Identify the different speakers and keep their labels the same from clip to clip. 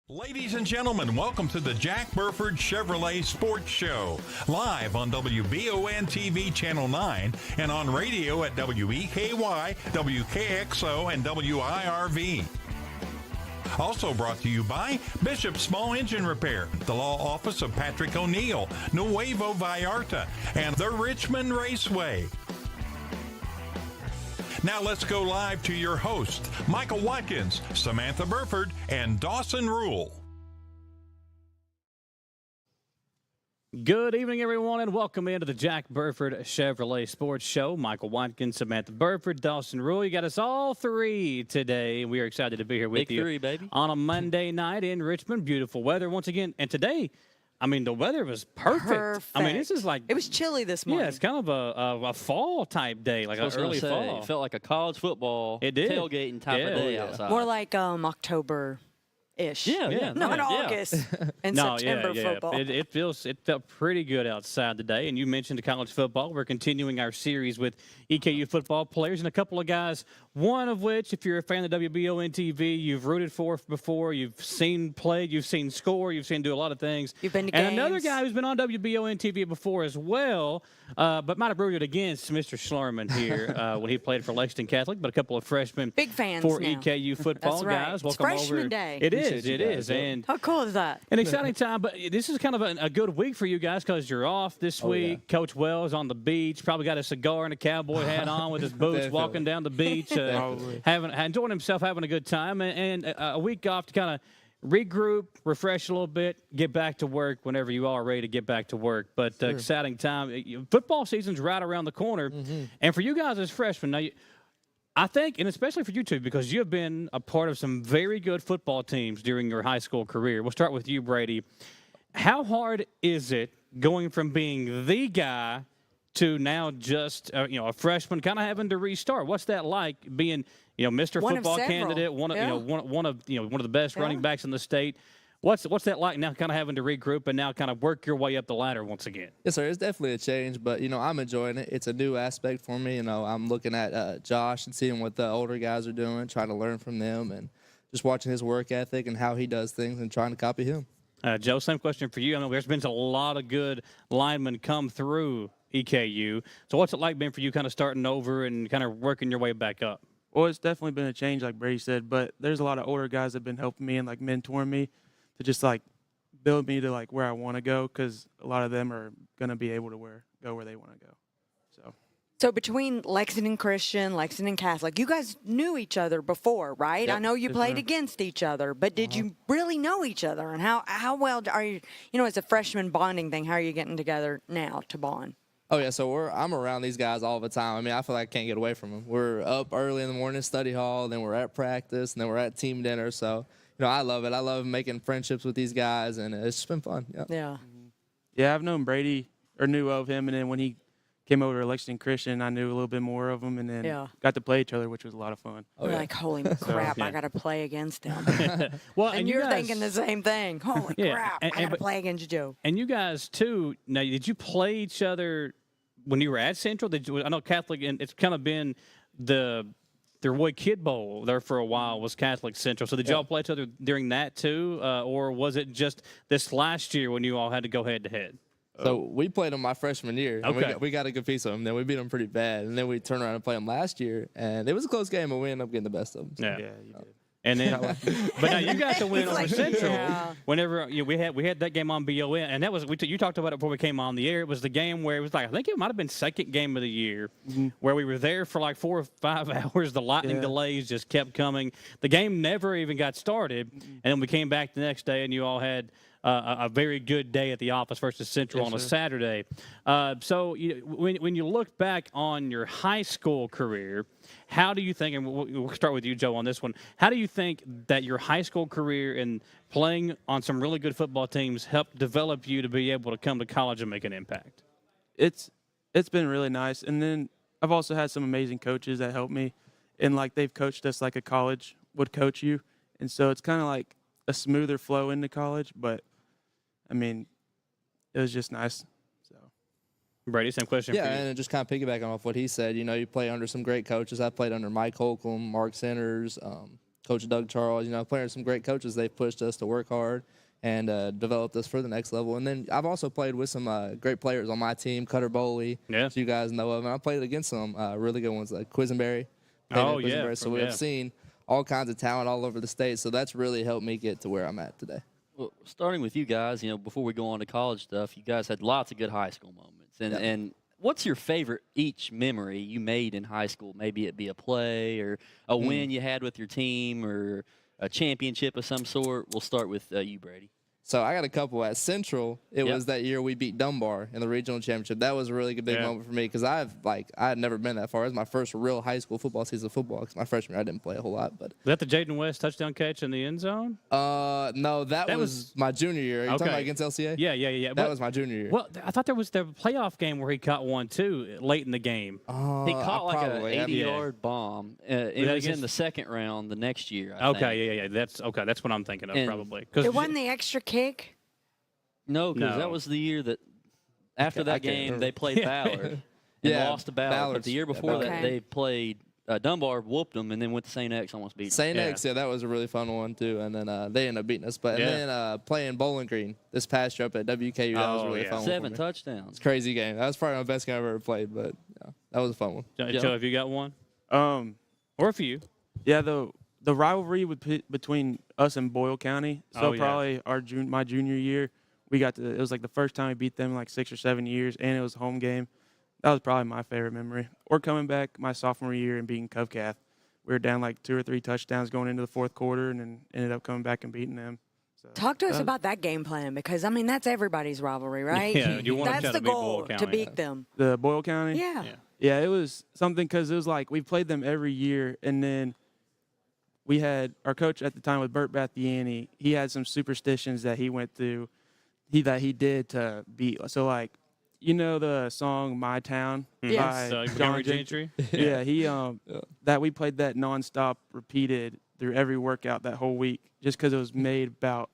Speaker 1: Ladies and gentlemen, welcome to the Jack Burford Chevrolet Sports Show, live on WBON-TV Channel 9 and on radio at WEKY, WKXO, and WIRV. Also brought to you by Bishop Small Engine Repair, the law office of Patrick O'Neill, Nuevo Vallarta, and the Richmond Raceway. Now let's go live to your hosts, Michael Watkins, Samantha Burford, and Dawson Rule.
Speaker 2: Good evening, everyone, and welcome into the Jack Burford Chevrolet Sports Show. Michael Watkins, Samantha Burford, Dawson Rule. You got us all three today. We are excited to be here with
Speaker 3: Big
Speaker 2: you
Speaker 3: three, baby.
Speaker 2: On a Monday night in Richmond. Beautiful weather once again. And today, I mean, the weather was perfect. I mean, this is like...
Speaker 4: It was chilly this morning.
Speaker 2: Yeah, it's kind of a fall-type day, like an early fall.
Speaker 3: It felt like a college football
Speaker 2: tailgating
Speaker 3: type of day outside.
Speaker 4: More like October-ish.
Speaker 3: Yeah.
Speaker 4: Not August and September football.
Speaker 2: It felt pretty good outside today. And you mentioned college football. We're continuing our series with EKU football players and a couple of guys, one of which, if you're a fan of WBON-TV, you've rooted for before, you've seen play, you've seen score, you've seen do a lot of things.
Speaker 4: You've been to
Speaker 2: and
Speaker 4: games. Another
Speaker 2: guy who's been on WBON-TV before as well, but might have rooted against Mr. Schlarman here when he played for Lexington Catholic, but a couple of freshmen
Speaker 4: big fans
Speaker 2: for
Speaker 4: now.
Speaker 2: EKU football.
Speaker 4: That's right.
Speaker 2: Guys,
Speaker 4: It's
Speaker 2: welcome
Speaker 4: freshman
Speaker 2: over.
Speaker 4: day.
Speaker 2: It is. And
Speaker 4: how cool is that?
Speaker 2: an exciting time, but this is kind of a good week for you guys because you're off this week. Yeah. Coach Wells on the beach, probably got a cigar and a cowboy hat on with his boots, walking down the beach, enjoying himself, having a good time, and a week off to kind of regroup, refresh a little bit, get back to work whenever you are ready to get back to work. But exciting time. Football season's right around the corner, and for you guys as freshmen, now I think, and especially for you two, because you have been a part of some very good football teams during your high school career. We'll start with you, Brady. How hard is it going from being the guy to now just a freshman, kind of having to restart? What's that like, being Mr. Football candidate, one of the best running backs in the state? What's that like now, kind of having to regroup and now kind of work your way up the ladder once again?
Speaker 5: Yes, sir. It's definitely a change, but, I'm enjoying it. It's a new aspect for me. I'm looking at Josh and seeing what the older guys are doing, trying to learn from them, and just watching his work ethic and how he does things and trying to copy him.
Speaker 2: Joe, same question for you. I know there's been a lot of good linemen come through EKU. So what's it like being for you kind of starting over and kind of working your way back up?
Speaker 6: Well, it's definitely been a change, like Brady said, but there's a lot of older guys that have been helping me and, mentoring me to just, build me to, where I want to go, because a lot of them are going to be able to go where they want to go.
Speaker 4: So between Lexington Christian, Lexington Catholic, you guys knew each other before, right?
Speaker 5: Yep.
Speaker 4: I know you played against each other, but did you really know each other? And how well are you, as a freshman bonding thing, how are you getting together now to bond?
Speaker 5: Oh, yeah, so I'm around these guys all the time. I mean, I feel like I can't get away from them. We're up early in the morning, study hall, then we're at practice, and then we're at team dinner. So, I love it. I love making friendships with these guys, and it's just been fun. Yep.
Speaker 4: Yeah.
Speaker 6: Yeah, I've known Brady, or knew of him, and then when he came over to Lexington Christian, I knew a little bit more of him, and then got to play each other, which was a lot of fun.
Speaker 4: Oh, like, holy crap, I got to play against him.
Speaker 2: Well,
Speaker 4: and you're thinking the same thing. Holy crap, I got to play against Joe.
Speaker 2: And you guys, too, now, did you play each other when you were at Central? I know Catholic, and it's kind of been the Roy Kidd Bowl there for a while was Catholic Central. So did y'all play each other during that, too, or was it just this last year when you all had to go head-to-head?
Speaker 5: So we played them my freshman year. And
Speaker 2: okay.
Speaker 5: we got a good piece of them. Then we beat them pretty bad. And then we turned around and played them last year. And it was a close game, but we ended up getting the best of them. So.
Speaker 2: Yeah, you did. And then, but now you got to win over Central. Whenever we had that game on BON, and that was you talked about it before we came on the air. It was the game where it was I think it might have been second game of the year, where we were there for 4 or 5 hours. The lightning delays just kept coming. The game never even got started, and then we came back the next day, and you all had a very good day at the office versus Central on a Saturday. So when you look back on your high school career, how do you think, and we'll start with you, Joe, on this one, how do you think that your high school career and playing on some really good football teams helped develop you to be able to come to college and make an impact?
Speaker 6: It's been really nice. And then I've also had some amazing coaches that helped me, and they've coached us like a college would coach you. And so it's kind of like a smoother flow into college, but I mean, it was just nice. So,
Speaker 2: Brady, same question for you.
Speaker 5: Yeah, and just kind of piggybacking off what he said, you play under some great coaches. I played under Mike Holcomb, Mark Centers, Coach Doug Charles, playing with some great coaches. They've pushed us to work hard and developed us for the next level. And then I've also played with some great players on my team, Cutter Bowley, so you guys know of. And I played against some really good ones like Quisenberry.
Speaker 2: Oh, yeah.
Speaker 5: So we have seen all kinds of talent all over the state. So that's really helped me get to where I'm at today.
Speaker 3: Well, starting with you guys, before we go on to college stuff, you guys had lots of good high school moments. And what's your favorite each memory you made in high school? Maybe it be a play or a win you had with your team or a championship of some sort. We'll start with you, Brady.
Speaker 5: So I got a couple. At Central, it was that year we beat Dunbar in the regional championship. That was a really big moment for me because I had never been that far. It was my first real high school football season of football because my freshman year I didn't play a whole lot. But
Speaker 2: Was that the Jaden West touchdown catch in the end zone?
Speaker 5: No, that was my junior year. Are you talking about against LCA?
Speaker 2: Yeah.
Speaker 5: That was my junior year.
Speaker 2: Well, I thought there was the playoff game where he caught one too late in the game.
Speaker 3: He caught like an
Speaker 5: probably,
Speaker 3: 80-yard bomb. It was in the second round the next year. I think.
Speaker 2: Yeah. That's what I'm thinking of probably.
Speaker 4: It wasn't the extra kick.
Speaker 3: No, because that was the year that after that game they played Ballard and lost to Ballard. But the year before that they played Dunbar, whooped them, and then went to St. X, almost beat them.
Speaker 5: St. X, that was a really fun one too. And then they ended up beating us. But and then playing Bowling Green this past year up at WKU, that was a really fun one.
Speaker 3: 7 touchdowns.
Speaker 5: It's a crazy game. That was probably my best game I've ever played. But that was a fun one.
Speaker 2: Joe, have you got one? Or a few?
Speaker 6: Yeah, the rivalry between us and Boyle County. So probably my junior year. It was like the first time we beat them in like 6 or 7 years, and it was a home game. That was probably my favorite memory. Or coming back my sophomore year and beating Covcath. We were down like 2 or 3 touchdowns going into the fourth quarter and then ended up coming back and beating them. So,
Speaker 4: talk to us about that game plan because, that's everybody's rivalry, right?
Speaker 2: Yeah, you want
Speaker 4: that's
Speaker 2: to
Speaker 4: the
Speaker 2: beat
Speaker 4: goal,
Speaker 2: Boyle County.
Speaker 4: to beat them.
Speaker 6: The Boyle County?
Speaker 4: Yeah,
Speaker 6: it was something because it was like we played them every year, and then we had our coach at the time with Bert Bathiani. He had some superstitions that he went through. That he did to beat. So like, the song "My Town" by John Gentry. Yeah, he that we played that nonstop, repeated through every workout that whole week, just because it was made about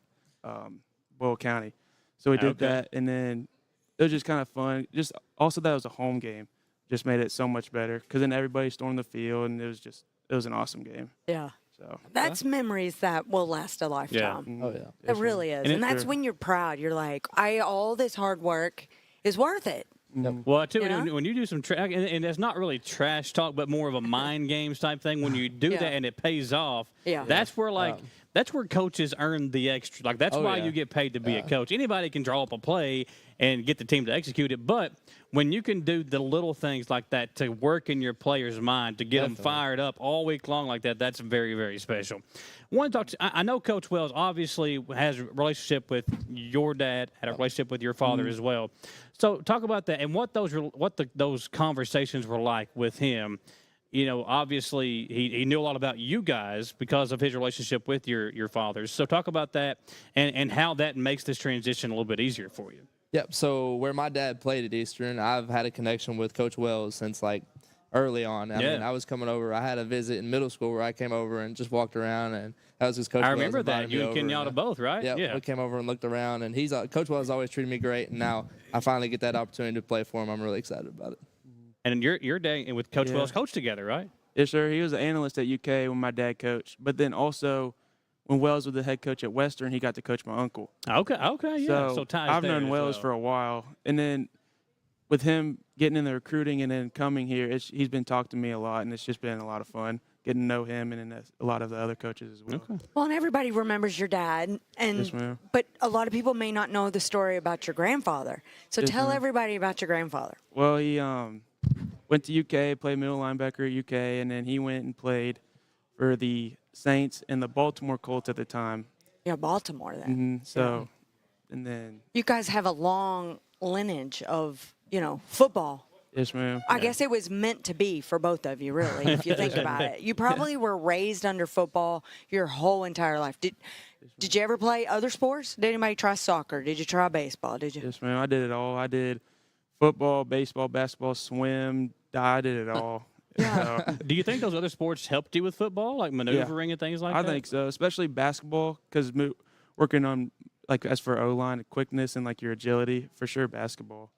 Speaker 6: Boyle County. So we did that, and then it was just kind of fun. Just also that it was a home game, just made it so much better because then everybody stormed the field, and it was an awesome game.
Speaker 4: Yeah.
Speaker 6: So
Speaker 4: that's memories that will last a lifetime.
Speaker 5: Oh, yeah.
Speaker 4: It really is. And that's when you're proud. You're like, all this hard work is worth it.
Speaker 2: Well, too, when you do some track, and it's not really trash talk, but more of a mind games type thing. When you do that and it pays off, that's where that's where coaches earn the extra. Like that's why you get paid to be a coach. Anybody can draw up a play and get the team to execute it, but when you can do the little things like that to work in your player's mind to get them fired up all week long like that, that's very, very special. I know Coach Wells obviously has a relationship with your dad, had a relationship with your father as well. So talk about that and what those conversations were like with him. Obviously he knew a lot about you guys because of his relationship with your fathers. So talk about that and how that makes this transition a little bit easier for you.
Speaker 5: Yep. So where my dad played at Eastern, I've had a connection with Coach Wells since like early on. I mean, I was coming over. I had a visit in middle school where I came over and just walked around, and that was just Coach Wells.
Speaker 2: I remember that. You and Kenyatta both, right?
Speaker 5: Yeah. We came over and looked around, and Coach Wells always treated me great, and now I finally get that opportunity to play for him. I'm really excited about it.
Speaker 2: And your day with Coach Wells coached together, right?
Speaker 6: Yes, sir. He was an analyst at UK when my dad coached, but then also when Wells was the head coach at Western, he got to coach my uncle.
Speaker 2: Okay, yeah. So
Speaker 6: I've known Wells for a while, and then with him getting in the recruiting and then coming here, he's been talking to me a lot, and it's just been a lot of fun getting to know him and then a lot of the other coaches as well.
Speaker 2: Okay.
Speaker 4: Well, and everybody remembers your dad,
Speaker 6: Yes, ma'am.
Speaker 4: But a lot of people may not know the story about your grandfather. So tell everybody about your grandfather.
Speaker 6: Well, he went to UK, played middle linebacker at UK, and then he went and played for the Saints and the Baltimore Colts at the time.
Speaker 4: Yeah, Baltimore then.
Speaker 6: And then
Speaker 4: you guys have a long lineage of, football.
Speaker 6: Yes, ma'am.
Speaker 4: I guess it was meant to be for both of you, really, if you think about it. You probably were raised under football your whole entire life. Did you ever play other sports? Did anybody try soccer? Did you try baseball? Did you?
Speaker 6: Yes, ma'am. I did it all. I did football, baseball, basketball, swim. I did it all.
Speaker 4: Yeah.
Speaker 2: Do you think those other sports helped you with football, like maneuvering and things like that?
Speaker 6: I think so, especially basketball, because working on, as for O-line, quickness and, your agility, for sure basketball.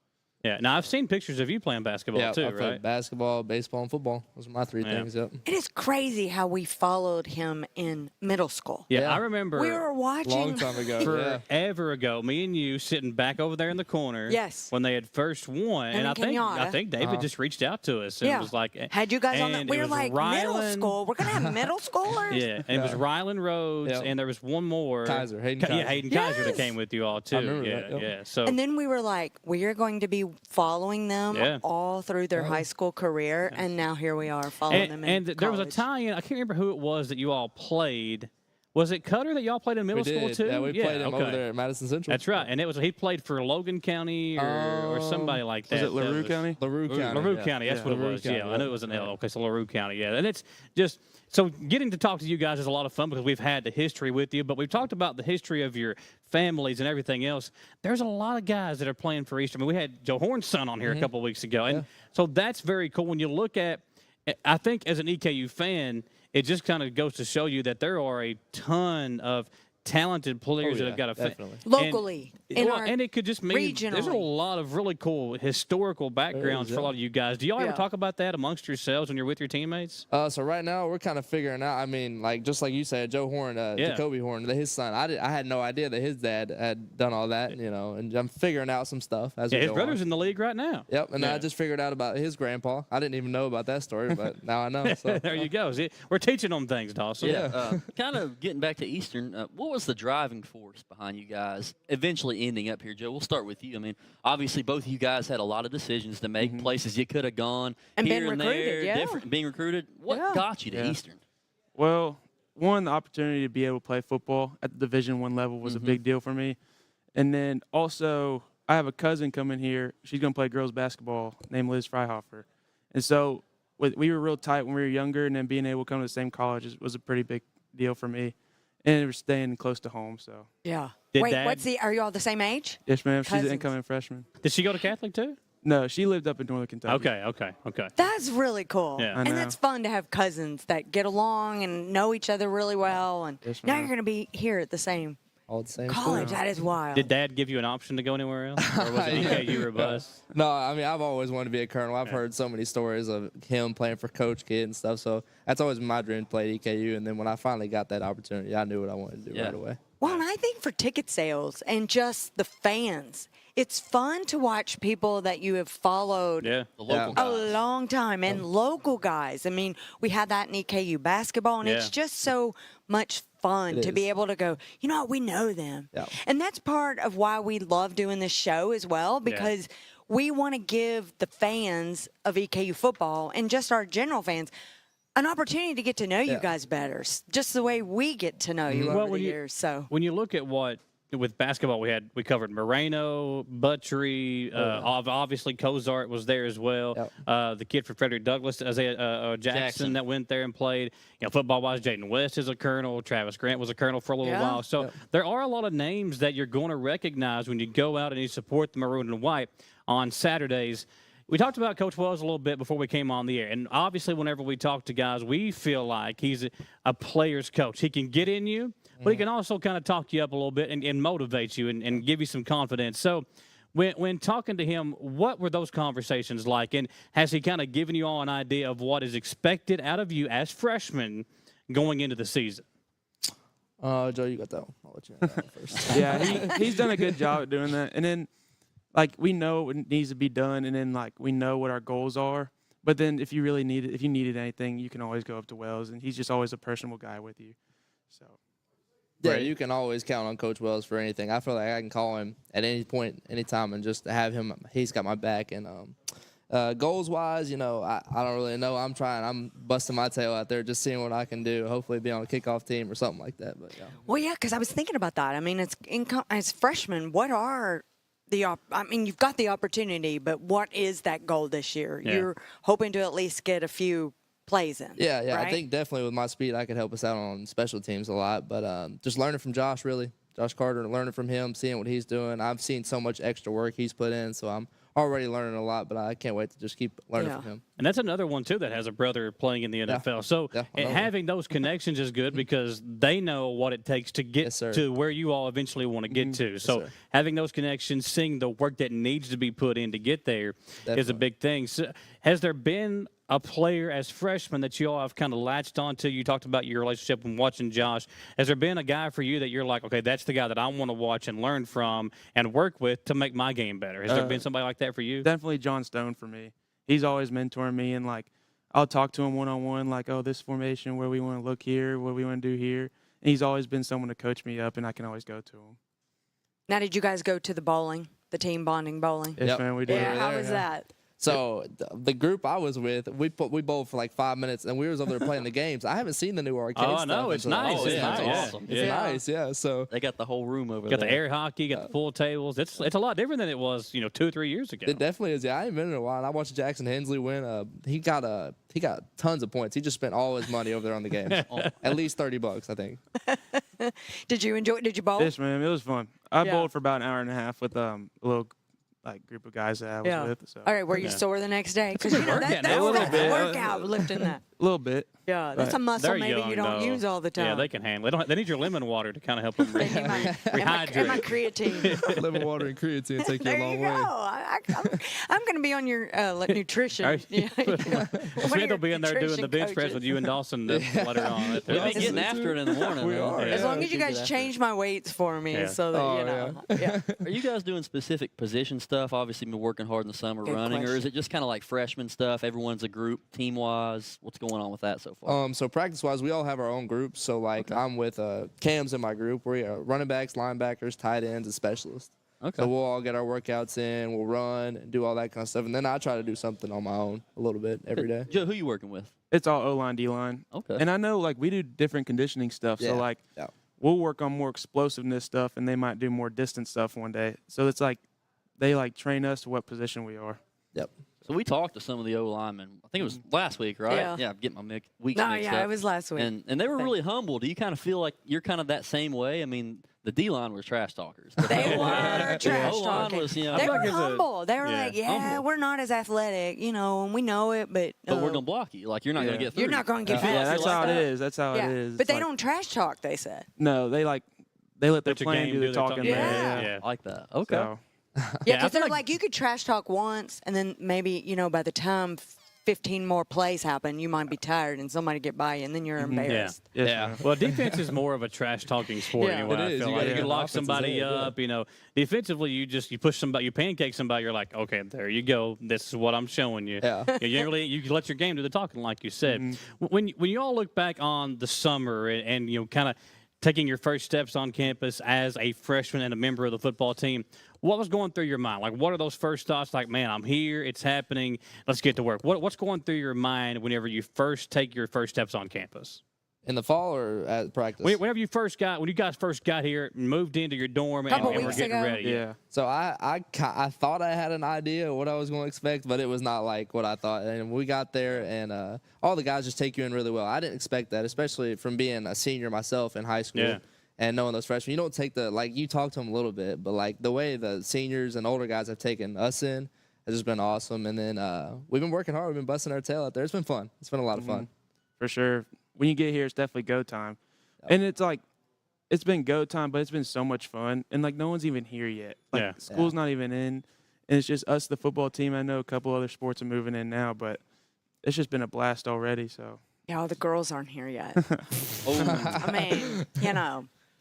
Speaker 2: Yeah. Now I've seen pictures of you playing basketball too,
Speaker 5: I played
Speaker 2: right?
Speaker 5: basketball, baseball, and football. Those are my three things. Yep.
Speaker 4: It is crazy how we followed him in middle school.
Speaker 2: Yeah,
Speaker 5: Yeah.
Speaker 2: I remember
Speaker 4: We were watching.
Speaker 5: Long time ago.
Speaker 2: forever ago, me and you sitting back over there in the corner.
Speaker 4: Yes.
Speaker 2: When they had first won,
Speaker 4: And
Speaker 2: and
Speaker 4: in
Speaker 2: I
Speaker 4: Kenyatta.
Speaker 2: think David just reached out to us and
Speaker 4: Yeah.
Speaker 2: was like,
Speaker 4: Had you guys on the?
Speaker 2: and
Speaker 4: We
Speaker 2: it
Speaker 4: were
Speaker 2: was
Speaker 4: like middle
Speaker 2: Rylan-
Speaker 4: school. We're gonna have middle schoolers.
Speaker 2: Yeah, and it was Rylan Rhodes,
Speaker 5: Yep.
Speaker 2: and there was one more.
Speaker 5: Kaiser, Hayden
Speaker 2: Yeah,
Speaker 5: Kaiser.
Speaker 2: Hayden Kaiser that
Speaker 4: Yes.
Speaker 2: came with you all too.
Speaker 5: remember
Speaker 2: yeah,
Speaker 5: that, yep.
Speaker 2: yeah. So
Speaker 4: And then we were like, we are going to be following them
Speaker 2: Yeah.
Speaker 4: all through their high school career, and now here we are following them in
Speaker 2: and there was a
Speaker 4: college.
Speaker 2: tie-in. I can't remember who it was that you all played. Was it Cutter that y'all played in middle
Speaker 5: We
Speaker 2: school
Speaker 5: did.
Speaker 2: too?
Speaker 5: Yeah, we played him over
Speaker 2: okay.
Speaker 5: there at Madison Central.
Speaker 2: That's right, and it was he played for Logan County or somebody like that.
Speaker 6: Was it
Speaker 2: That
Speaker 6: LaRue
Speaker 2: was-
Speaker 6: County?
Speaker 5: LaRue County.
Speaker 2: LaRue
Speaker 5: yeah.
Speaker 2: County, that's
Speaker 6: Yeah.
Speaker 2: what it
Speaker 5: LaRue
Speaker 2: was.
Speaker 5: County,
Speaker 2: Yeah, I
Speaker 5: yeah.
Speaker 2: knew it was an L. Okay, so LaRue County, yeah. And it's just so getting to talk to you guys is a lot of fun because we've had the history with you, but we've talked about the history of your families and everything else. There's a lot of guys that are playing for Eastern. I mean, we had Joe Horn's son on here a couple of weeks ago, and so that's very cool when you look at. I think as an EKU fan, it just kind of goes to show you that there are a ton of talented players that have got a
Speaker 5: definitely.
Speaker 4: Locally, in our
Speaker 2: and it could just mean there's a
Speaker 4: regionally.
Speaker 2: lot of really cool historical backgrounds for a lot of you guys. Do y'all ever
Speaker 4: Yeah.
Speaker 2: talk about that amongst yourselves when you're with your teammates?
Speaker 5: So right now we're kind of figuring out. I mean, like just like you said, Joe Horn, Jacoby Horn, his son. I had no idea that his dad had done all that. You know, and I'm figuring out some stuff as
Speaker 2: Yeah,
Speaker 5: we
Speaker 2: his
Speaker 5: go
Speaker 2: brother's
Speaker 5: on.
Speaker 2: in the league right now.
Speaker 5: Yep, and
Speaker 2: Yeah.
Speaker 5: I just figured out about his grandpa. I didn't even know about that story, but now I know. So.
Speaker 2: There you go. See, we're teaching them things, Dawson.
Speaker 5: Yeah.
Speaker 3: Kind of getting back to Eastern, what was the driving force behind you guys eventually ending up here, Joe? We'll start with you. I mean, obviously both of you guys had a lot of decisions to make, places you could have gone,
Speaker 4: And
Speaker 3: here
Speaker 4: been
Speaker 3: and
Speaker 4: recruited,
Speaker 3: there,
Speaker 4: yeah.
Speaker 3: different, being recruited. What
Speaker 4: Yeah.
Speaker 3: got you to
Speaker 6: Yeah.
Speaker 3: Eastern?
Speaker 6: Well, one, the opportunity to be able to play football at the Division I level was a big deal for me. And then also, I have a cousin coming here. She's going to play girls basketball named Liz Freihofer. And so we were real tight when we were younger, and then being able to come to the same college was a pretty big deal for me. And we're staying close to home, so.
Speaker 4: Yeah.
Speaker 2: Did
Speaker 4: Wait,
Speaker 2: Dad-
Speaker 4: are you all the same age?
Speaker 6: Yes, ma'am. She's
Speaker 4: Cousins.
Speaker 6: an incoming freshman.
Speaker 2: Did she go to Catholic too?
Speaker 6: No, she lived up in Northern Kentucky.
Speaker 2: Okay.
Speaker 4: That's really cool.
Speaker 2: Yeah. I
Speaker 4: And
Speaker 6: know.
Speaker 4: that's fun to have cousins that get along and know each other really well. And
Speaker 6: Yes,
Speaker 4: now
Speaker 6: ma'am.
Speaker 4: you're going to be here at the same
Speaker 5: All the same
Speaker 4: college.
Speaker 5: school.
Speaker 4: That is wild.
Speaker 2: Did Dad give you an option to go anywhere else, or was it EKU or bust?
Speaker 5: No, I mean I've always wanted to be a colonel. I've heard so many stories of him playing for Coach Kidd and stuff. So that's always been my dream to play at EKU. And then when I finally got that opportunity, I knew what I wanted to do
Speaker 3: Yeah.
Speaker 5: right away.
Speaker 4: Well, and I think for ticket sales and just the fans, it's fun to watch people that you have followed
Speaker 2: Yeah.
Speaker 3: The local
Speaker 4: a
Speaker 3: guys.
Speaker 4: long time and local guys. I mean, we had that in EKU basketball, and it's
Speaker 2: Yeah.
Speaker 4: just so much fun
Speaker 5: It
Speaker 4: to be
Speaker 5: is.
Speaker 4: able to go, you know what, we know them.
Speaker 5: Yeah.
Speaker 4: And that's part of why we love doing this show as well, because we want to give the fans of EKU football and just our general fans an opportunity to get to know you
Speaker 5: Yeah.
Speaker 4: guys better, just the way we get to know you
Speaker 2: Well,
Speaker 4: over
Speaker 2: when
Speaker 4: the
Speaker 2: you-
Speaker 4: years. So
Speaker 2: When you look at what with basketball, we covered Moreno, Buttrey, obviously Cozart was there as well.
Speaker 5: Yep.
Speaker 2: The kid from Frederick Douglass, Isaiah Jackson, that went there and played. You know, football-wise, Jaden West is a colonel. Travis Grant was a colonel for a little
Speaker 4: Yeah.
Speaker 2: while. So there are a lot of names that you're going to recognize when you go out and you support the maroon and white on Saturdays. We talked about Coach Wells a little bit before we came on the air, and obviously whenever we talk to guys, we feel like he's a player's coach. He can get in you, but he can also kind of talk you up a little bit and motivate you and give you some confidence. So when talking to him, what were those conversations like, and has he kind of given you all an idea of what is expected out of you as freshmen going into the season?
Speaker 5: Joe, you got that one. I'll let you have that one first.
Speaker 6: Yeah, he's done a good job at doing that. And then, like, we know what needs to be done, and then, like, we know what our goals are. But then if you really need it, if you needed anything, you can always go up to Wells, and he's just always a personable guy with you. So.
Speaker 5: Yeah, you can always count on Coach Wells for anything. I feel like I can call him at any point, anytime, and just have him. He's got my back. And goals-wise, you know, I don't really know. I'm trying. I'm busting my tail out there, just seeing what I can do. Hopefully, be on a kickoff team or something like that. But yeah.
Speaker 4: Well, yeah, because I was thinking about that. I mean, as freshmen, what are I mean, you've got the opportunity, but what is that goal this year?
Speaker 2: Yeah.
Speaker 4: You're hoping to at least get a few plays in.
Speaker 5: Yeah.
Speaker 4: right?
Speaker 5: I think definitely with my speed, I could help us out on special teams a lot. But just learning from Josh, really, Josh Carter, learning from him, seeing what he's doing. I've seen so much extra work he's put in, so I'm already learning a lot, but I can't wait to just keep learning
Speaker 4: Yeah.
Speaker 5: from him.
Speaker 2: And that's another one, too, that has a brother playing in the NFL. So
Speaker 5: Yeah,
Speaker 2: and having those connections is good because they know what it takes to get
Speaker 5: Yes, sir.
Speaker 2: to where you all eventually want to get to. So
Speaker 5: sir.
Speaker 2: having those connections, seeing the work that needs to be put in to get there is a
Speaker 5: Definitely.
Speaker 2: big thing. So has there been a player as freshmen that you all have kind of latched onto? You talked about your relationship and watching Josh. Has there been a guy for you that you're like, okay, that's the guy that I want to watch and learn from and work with to make my game better? Has there been somebody like that for you?
Speaker 6: Definitely John Stone for me. He's always mentoring me, and like I'll talk to him one-on-one, like, oh, this formation, where we want to look here, what we want to do here. And he's always been someone to coach me up, and I can always go to him.
Speaker 4: Now, did you guys go to the bowling, the team bonding bowling?
Speaker 6: Yes,
Speaker 5: Yep.
Speaker 6: man, we did.
Speaker 4: Yeah, how
Speaker 5: there,
Speaker 4: was
Speaker 5: yeah.
Speaker 4: that?
Speaker 5: So the group I was with, we bowled for like 5 minutes, and we was over there playing the games. I haven't seen the new arcade.
Speaker 2: Oh, I
Speaker 5: stuff
Speaker 2: know. It's
Speaker 5: until-
Speaker 2: nice.
Speaker 5: Oh,
Speaker 2: It's
Speaker 5: yeah,
Speaker 2: nice.
Speaker 5: it's
Speaker 2: Yeah.
Speaker 5: awesome.
Speaker 2: Yeah.
Speaker 5: It's nice, yeah. So
Speaker 3: They got the whole room over
Speaker 2: Got
Speaker 3: there.
Speaker 2: the air hockey, got the pool tables. It's a lot different than it was, 2 or 3 years ago.
Speaker 5: it definitely is. Yeah, I ain't been in a while. And I watched Jackson Hensley win. He got tons of points. He just spent all his money over there on the games. At least $30, I think.
Speaker 4: Did you enjoy it? Did you bowl?
Speaker 6: Yes, man, it was fun. I
Speaker 4: Yeah.
Speaker 6: bowled for about an hour and a half with a little group of guys that I was
Speaker 4: Yeah.
Speaker 6: with. So.
Speaker 4: All right, were you sore the next day? Because that's
Speaker 2: A little
Speaker 4: a
Speaker 6: bit.
Speaker 4: workout lifting that.
Speaker 6: A little bit.
Speaker 4: Yeah, that's a muscle
Speaker 2: They're
Speaker 4: maybe
Speaker 2: young,
Speaker 4: you don't
Speaker 2: though.
Speaker 4: use all the time.
Speaker 2: Yeah, they can handle it. They need your lemon water to kind of help them
Speaker 4: They need my, and my
Speaker 2: rehydrate.
Speaker 4: creatine.
Speaker 5: Lemon water and creatine take you
Speaker 4: There
Speaker 5: a long
Speaker 4: you go.
Speaker 5: way.
Speaker 4: I'm going to be on your nutrition.
Speaker 2: Right.
Speaker 4: Yeah.
Speaker 2: Smith will be in there doing the bench press with you and Dawson later on.
Speaker 3: We'll be getting after it in the morning.
Speaker 5: We
Speaker 3: though.
Speaker 5: are.
Speaker 4: As
Speaker 2: Yeah.
Speaker 4: long as you guys change my weights for me,
Speaker 2: Yeah.
Speaker 4: so that
Speaker 5: Oh,
Speaker 4: yeah.
Speaker 3: Are you guys doing specific position stuff? Obviously, been working hard in the summer
Speaker 4: Good
Speaker 3: running, or is
Speaker 4: question.
Speaker 3: it just kind of like freshman stuff? Everyone's a group, team wise. What's going on with that so far?
Speaker 5: So practice-wise, we all have our own groups. So, like, I'm with Cam's in my group. We are running backs, linebackers, tight ends, and specialists.
Speaker 3: Okay.
Speaker 5: So we'll all get our workouts in. We'll run and do all that kind of stuff. And then I try to do something on my own a little bit every day.
Speaker 3: Joe, who you working with?
Speaker 6: It's all O-line, D-line.
Speaker 3: Okay.
Speaker 6: And I know, like, we do different conditioning stuff.
Speaker 5: Yeah.
Speaker 6: So, like,
Speaker 5: Yeah.
Speaker 6: we'll work on more explosiveness stuff, and they might do more distance stuff one day. So it's like they, like, train us to what position we are.
Speaker 5: Yep.
Speaker 3: So we talked to some of the O linemen. I think it was last week, right?
Speaker 4: Yeah.
Speaker 3: I'm getting my weeks
Speaker 4: No,
Speaker 3: mixed
Speaker 4: yeah,
Speaker 3: up.
Speaker 4: it was last week.
Speaker 3: And they were really humble. Do you kind of feel like you're kind of that same way? I mean, the D line was trash talkers.
Speaker 4: They were trash
Speaker 3: O-line
Speaker 4: talking.
Speaker 3: was, you know,
Speaker 4: They
Speaker 2: like
Speaker 4: were
Speaker 2: it's a-
Speaker 4: humble. They were
Speaker 2: yeah,
Speaker 4: like, yeah,
Speaker 3: humble.
Speaker 4: we're not as athletic, and we know it, but
Speaker 3: but we're gonna block you. Like you're not
Speaker 6: Yeah.
Speaker 3: gonna get through.
Speaker 4: you're not going to get
Speaker 3: Yeah,
Speaker 4: past
Speaker 6: Yeah, that's
Speaker 4: us.
Speaker 6: how it is. That's how
Speaker 4: Yeah,
Speaker 6: it is.
Speaker 4: but
Speaker 6: It's
Speaker 4: they
Speaker 6: like-
Speaker 4: don't trash talk. They said.
Speaker 6: No, they let their
Speaker 2: Let your
Speaker 6: plan
Speaker 2: game
Speaker 6: do the
Speaker 2: the
Speaker 6: talking.
Speaker 2: talking.
Speaker 4: Yeah.
Speaker 6: Yeah.
Speaker 3: I like that. Okay.
Speaker 6: So,
Speaker 4: Yeah,
Speaker 2: Yeah, I
Speaker 4: because
Speaker 2: feel
Speaker 4: they're
Speaker 2: like-
Speaker 4: like, you could trash talk once, and then maybe, by the time 15 more plays happen, you might be tired and somebody get by you, and then you're embarrassed.
Speaker 6: yes,
Speaker 3: Yeah.
Speaker 6: man.
Speaker 2: Well, defense is more of a trash talking sport
Speaker 4: Yeah.
Speaker 2: anyway.
Speaker 5: It
Speaker 2: I
Speaker 5: is.
Speaker 2: feel
Speaker 5: You
Speaker 2: like
Speaker 5: gotta
Speaker 2: you
Speaker 5: get
Speaker 2: can lock
Speaker 5: offenses
Speaker 2: somebody
Speaker 5: in, yeah.
Speaker 2: up. Defensively, you push somebody, you pancake somebody. You're like, okay, there you go. This is what I'm showing you.
Speaker 5: Yeah.
Speaker 2: You let your game do the talking, like you said. When you all look back on the summer and kind of taking your first steps on campus as a freshman and a member of the football team, what was going through your mind? Like, what are those first thoughts? Like, man, I'm here. It's happening. Let's get to work. What's going through your mind whenever you first take your first steps on campus?
Speaker 5: In the fall or at practice?
Speaker 2: When you guys first got here, moved into your dorm, and
Speaker 4: Couple
Speaker 2: were
Speaker 4: weeks
Speaker 2: getting
Speaker 4: ago.
Speaker 2: ready.
Speaker 6: Yeah.
Speaker 5: So I thought I had an idea of what I was going to expect, but it was not like what I thought. And we got there, and all the guys just take you in really well. I didn't expect that, especially from being a senior myself in high school.
Speaker 2: Yeah.
Speaker 5: And knowing those freshmen, you don't take you talk to them a little bit, but like the way the seniors and older guys have taken us in has just been awesome. And then we've been working hard. We've been busting our tail out there. It's been fun. It's been a lot of fun.
Speaker 6: For sure. When you get here, it's definitely go time. And it's like, it's been go time, but it's been so much fun. And like, no one's even here yet. Like,
Speaker 2: Yeah.
Speaker 6: school's not even in. And it's just us, the football team. I know a couple other sports are moving in now, but it's just been a blast already. So,
Speaker 4: Yeah, all the girls aren't here yet.
Speaker 3: Oh,
Speaker 4: I mean,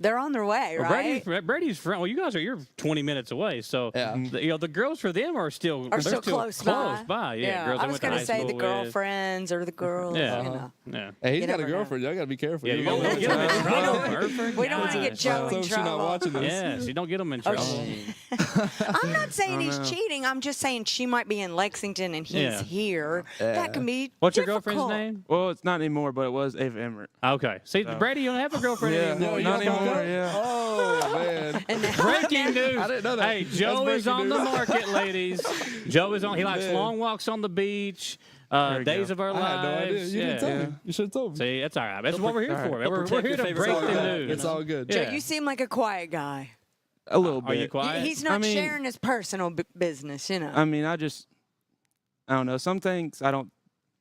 Speaker 4: they're on their way,
Speaker 2: Well,
Speaker 4: right?
Speaker 2: Brady's friend. Well, you guys you're 20 minutes away, so
Speaker 5: Yeah.
Speaker 2: the girls for them are still
Speaker 4: Are
Speaker 2: they're
Speaker 4: still close by.
Speaker 2: Yeah, girls
Speaker 4: I
Speaker 2: they
Speaker 4: was
Speaker 2: went to
Speaker 4: gonna
Speaker 2: high
Speaker 4: say the
Speaker 2: school with.
Speaker 4: girlfriends or the girls.
Speaker 2: Yeah. Yeah.
Speaker 5: Hey, he's
Speaker 4: You
Speaker 5: got a
Speaker 4: never know.
Speaker 5: girlfriend. Y'all got to be careful.
Speaker 2: Yeah,
Speaker 5: You
Speaker 2: you
Speaker 5: don't
Speaker 2: don't
Speaker 5: know
Speaker 2: get them in
Speaker 5: what's
Speaker 2: trouble.
Speaker 5: going on.
Speaker 2: Burford.
Speaker 4: We don't want to
Speaker 2: Yeah.
Speaker 4: get Joe
Speaker 5: So
Speaker 4: in
Speaker 5: she's not
Speaker 4: trouble.
Speaker 5: watching this.
Speaker 2: Yes, you don't get them in
Speaker 4: Oh,
Speaker 2: trouble.
Speaker 4: I'm not saying he's
Speaker 6: know.
Speaker 4: cheating. I'm just saying she might be in Lexington and he's
Speaker 2: Yeah.
Speaker 4: here. That can be
Speaker 2: What's your
Speaker 4: difficult.
Speaker 2: girlfriend's name?
Speaker 6: well, it's not anymore, but it was Ava Emmerich.
Speaker 2: Okay. See, Brady, you don't have a girlfriend anymore.
Speaker 5: you
Speaker 6: not
Speaker 5: don't
Speaker 6: anymore.
Speaker 5: know?
Speaker 6: Yeah.
Speaker 5: Oh, man.
Speaker 4: And now,
Speaker 2: Breaking news.
Speaker 5: I didn't know that.
Speaker 2: Hey,
Speaker 5: That's
Speaker 2: Joe is
Speaker 5: breaking
Speaker 2: on the
Speaker 5: news.
Speaker 2: market, ladies. Joe is on. He likes
Speaker 5: Man.
Speaker 2: long walks on the beach,
Speaker 6: we
Speaker 2: days
Speaker 6: go.
Speaker 2: of our
Speaker 5: I
Speaker 2: lives.
Speaker 5: had no idea. You didn't tell me. You should have told me.
Speaker 2: See, that's all right. That's what we're here
Speaker 6: All right.
Speaker 2: for.
Speaker 3: They'll
Speaker 2: We're
Speaker 3: protect
Speaker 2: here
Speaker 3: your
Speaker 2: to
Speaker 3: favorite
Speaker 2: break
Speaker 3: song.
Speaker 2: the news.
Speaker 5: It's all good.
Speaker 4: Joe,
Speaker 2: Yeah.
Speaker 4: you seem like a quiet guy.
Speaker 6: A little bit.
Speaker 2: Are you quiet?
Speaker 4: He's not
Speaker 6: I mean-
Speaker 4: sharing his personal business, you know.
Speaker 6: I mean, I don't know. Some things I don't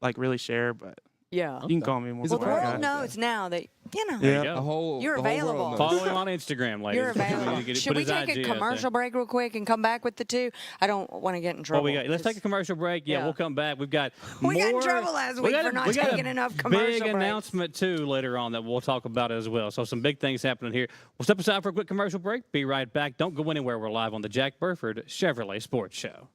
Speaker 6: like really share, but
Speaker 4: yeah.
Speaker 6: you can call me more.
Speaker 5: He's a
Speaker 4: Well, the
Speaker 5: smart
Speaker 4: world
Speaker 5: guy.
Speaker 4: knows now that, you know.
Speaker 6: Yeah.
Speaker 2: go.
Speaker 5: The whole
Speaker 4: You're
Speaker 5: the whole world
Speaker 4: available.
Speaker 5: knows.
Speaker 2: Follow him on Instagram, ladies.
Speaker 4: You're available.
Speaker 2: Put
Speaker 4: Should we
Speaker 2: his
Speaker 4: take
Speaker 2: IG
Speaker 4: a
Speaker 2: out there.
Speaker 4: commercial break real quick and come back with the two? I don't want to get in trouble.
Speaker 2: Well, let's take a commercial break. Yeah,
Speaker 4: Yeah.
Speaker 2: we'll come back. We've got
Speaker 4: We got in
Speaker 2: more-
Speaker 4: trouble last
Speaker 2: we
Speaker 4: week
Speaker 2: got
Speaker 4: for
Speaker 2: a-
Speaker 4: not
Speaker 2: we got a
Speaker 4: taking enough commercial
Speaker 2: big
Speaker 4: breaks.
Speaker 2: announcement, too, later on that we'll talk about as well. So some big things happening here. We'll step aside for a quick commercial break. Be right back. Don't go anywhere. We're live on the Jack Burford Chevrolet Sports Show.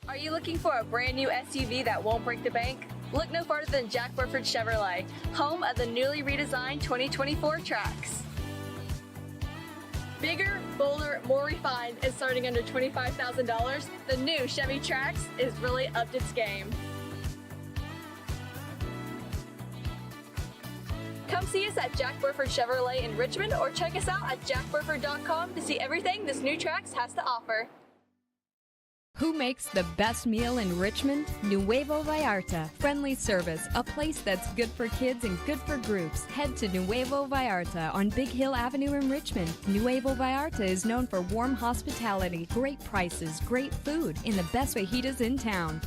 Speaker 7: Are you looking for a brand new SUV that won't break the bank? Look no farther than Jack Burford Chevrolet, home of the newly redesigned 2024 Trax. Bigger, bolder, more refined, and starting under $25,000, the new Chevy Trax is really upped its game. Come see us at Jack Burford Chevrolet in Richmond or check us out at jackburford.com to see everything this new Trax has to offer.
Speaker 8: Who makes the best meal in Richmond? Nuevo Vallarta. Friendly service, a place that's good for kids and good for groups. Head to Nuevo Vallarta on Big Hill Avenue in Richmond. Nuevo Vallarta is known for warm hospitality, great prices, great food, and the best fajitas in town.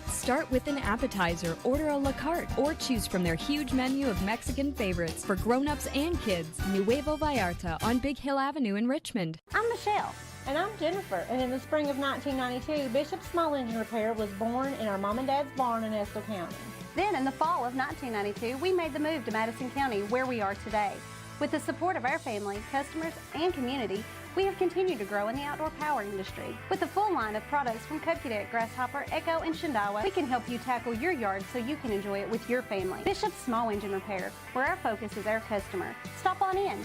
Speaker 8: Start with an appetizer, order a la carte, or choose from their huge menu of Mexican favorites for grown-ups and kids. Nuevo Vallarta on Big Hill Avenue in Richmond.
Speaker 9: I'm Michelle. And I'm Jennifer. And in the spring of 1992, Bishop Small Engine Repair was born in our mom and dad's barn in Estill County.
Speaker 10: Then in the fall of 1992, we made the move to Madison County, where we are today. With the support of our family, customers, and community, we have continued to grow in the outdoor power industry. With a full line of products from Cudcadet, Grasshopper, Echo, and Shindawa, we can help you tackle your yard so you can enjoy it with your family. Bishop Small Engine Repair, where our focus is our customer. Stop on in.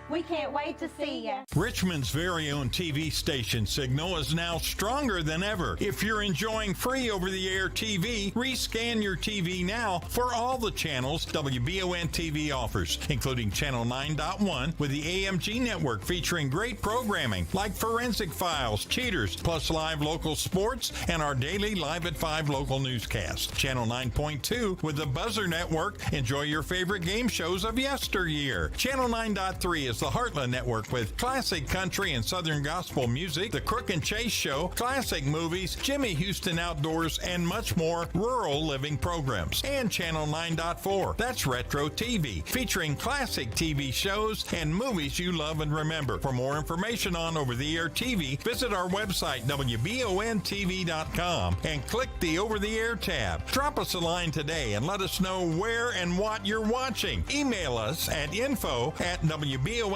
Speaker 9: We can't wait to see ya.
Speaker 1: Richmond's very own TV station signal is now stronger than ever. If you're enjoying free over-the-air TV, rescan your TV now for all the channels WBON-TV offers, including Channel 9.1 with the AMG network featuring great programming like Forensic Files, Cheaters, plus live local sports and our daily Live at 5 local newscast. Channel 9.2 with the Buzzer Network. Enjoy your favorite game shows of yesteryear. Channel 9.3 is the Heartland Network with classic country and southern gospel music, The Crook and Chase Show, classic movies, Jimmy Houston Outdoors, and much more rural living programs. And Channel 9.4, that's Retro TV, featuring classic TV shows and movies you love and remember. For more information on over-the-air TV, visit our website, WBON-TV.com, and click the over-the-air tab. Drop us a line today and let us know where and what you're watching. Email us at info@WBON-TV.com.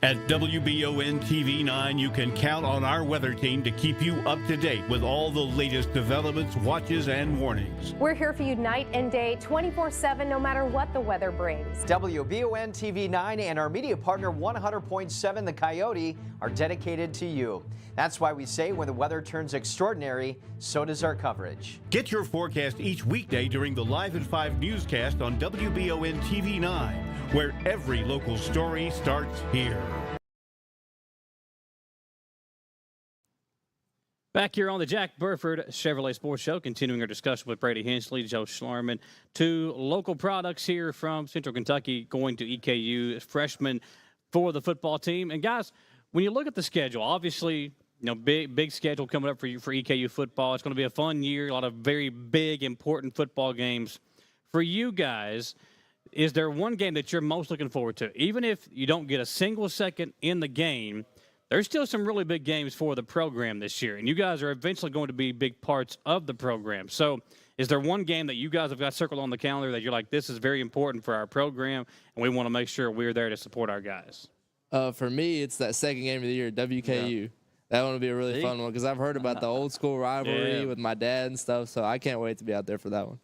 Speaker 11: At WBON-TV 9, you can count on our weather team to keep you up to date with all the latest developments, watches, and warnings.
Speaker 12: We're here for you night and day, 24/7, no matter what the weather brings.
Speaker 13: WBON-TV 9 and our media partner 100.7 The Coyote are dedicated to you. That's why we say when the weather turns extraordinary, so does our coverage.
Speaker 11: Get your forecast each weekday during the Live at 5 newscast on WBON-TV 9, where every local story starts here.
Speaker 2: Back here on the Jack Burford Chevrolet Sports Show, continuing our discussion with Brady Hensley, Joe Schlarman, two local products here from Central Kentucky going to EKU, freshmen for the football team. And guys, when you look at the schedule, obviously, big schedule coming up for you for EKU football. It's going to be a fun year, a lot of very big, important football games. For you guys, is there one game that you're most looking forward to? Even if you don't get a single second in the game, there's still some really big games for the program this year, and you guys are eventually going to be big parts of the program. So is there one game that you guys have got circled on the calendar that you're like, this is very important for our program, and we want to make sure we're there to support our guys?
Speaker 5: For me, it's that second game of the year, WKU. Yeah. That one will be a really fun one because I've heard about the old school rivalry with my dad and stuff, so I can't wait to be out there for that one.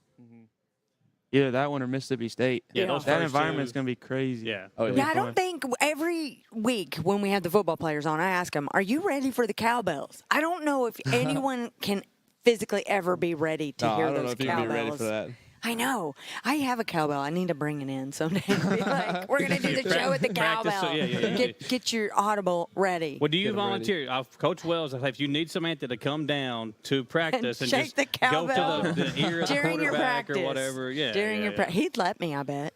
Speaker 6: Either that one or Mississippi State.
Speaker 2: Yeah,
Speaker 6: that environment's going to be crazy.
Speaker 2: Yeah.
Speaker 5: Oh,
Speaker 4: Yeah, I don't think every week when we have the football players on, I ask them, are you ready for the cowbells? I don't know if anyone can physically ever be ready to hear
Speaker 5: I don't know
Speaker 4: those
Speaker 5: if you
Speaker 4: cowbells.
Speaker 5: can be ready for that.
Speaker 4: I know. I have a cowbell. I need to bring it in someday. Be like, we're going to do the show with the
Speaker 2: Practice,
Speaker 4: cowbell.
Speaker 2: yeah.
Speaker 4: Get your audible ready.
Speaker 2: Well, do you volunteer? Coach Wells, if you need Samantha to come down to practice and
Speaker 4: shake
Speaker 2: just
Speaker 4: the cowbell
Speaker 2: go to the ear of the
Speaker 4: during your
Speaker 2: quarterback
Speaker 4: practice
Speaker 2: or whatever. Yeah,
Speaker 4: during your practice. He'd let me, I bet.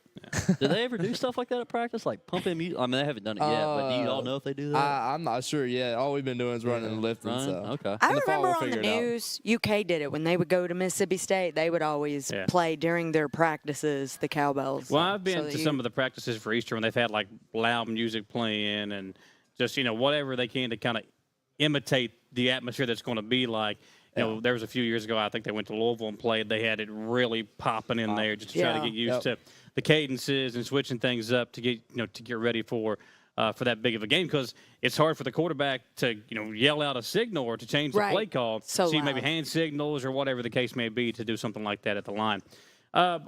Speaker 3: Do they ever do stuff like that at practice, like pumping music? I mean, they haven't done it yet, but do you all know if they do that?
Speaker 5: I'm not sure yet. All we've been doing is running and lifting. So.
Speaker 3: Okay.
Speaker 4: I
Speaker 5: In the fall,
Speaker 4: remember
Speaker 5: we'll
Speaker 4: on the
Speaker 5: figure it out.
Speaker 4: news, UK did it when they would go to Mississippi State. They would always play during their practices the cowbells.
Speaker 2: Well, I've been to some of the practices for Easter when they've had like loud music playing and just whatever they can to kind of imitate the atmosphere that's going to be like. You know, there was a few years ago, I think they went to Louisville and played. They had it really popping in there just to try to get used to the cadences and switching things up to get ready for that big of a game, because it's hard for the quarterback to yell out a signal or to change the play call.
Speaker 4: So
Speaker 2: maybe hand signals or whatever the case may be to do something like that at the line.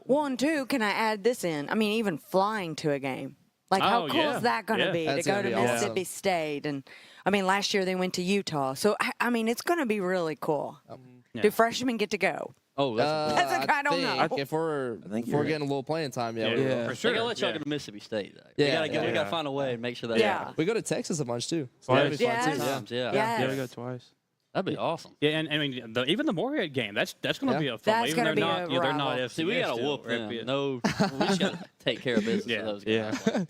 Speaker 4: One, two, can I add this in? I mean, even flying to a game. Like, how cool is that going to be to go to Mississippi State? And, I mean, last year they went to Utah. So, I mean, it's going to be really cool. Do freshmen get to go?
Speaker 3: Oh,
Speaker 4: that's I don't know.
Speaker 5: If we're getting a little playing time,
Speaker 3: for sure. They gotta let y'all go to Mississippi State. We gotta find a way and make sure that.
Speaker 5: We go to Texas a bunch too. So
Speaker 6: Twice.
Speaker 5: that'd be fun too.
Speaker 6: Yeah, we go twice.
Speaker 3: That'd be awesome.
Speaker 2: Yeah, and I mean, even the Moorhead game, that's going to be a fun one.
Speaker 4: That's
Speaker 2: Even
Speaker 4: gonna
Speaker 2: they're
Speaker 4: be
Speaker 2: not,
Speaker 4: a
Speaker 2: they're not
Speaker 4: rival.
Speaker 2: FCS.
Speaker 3: See, we gotta whoop them. No, we just gotta take care of business for those guys.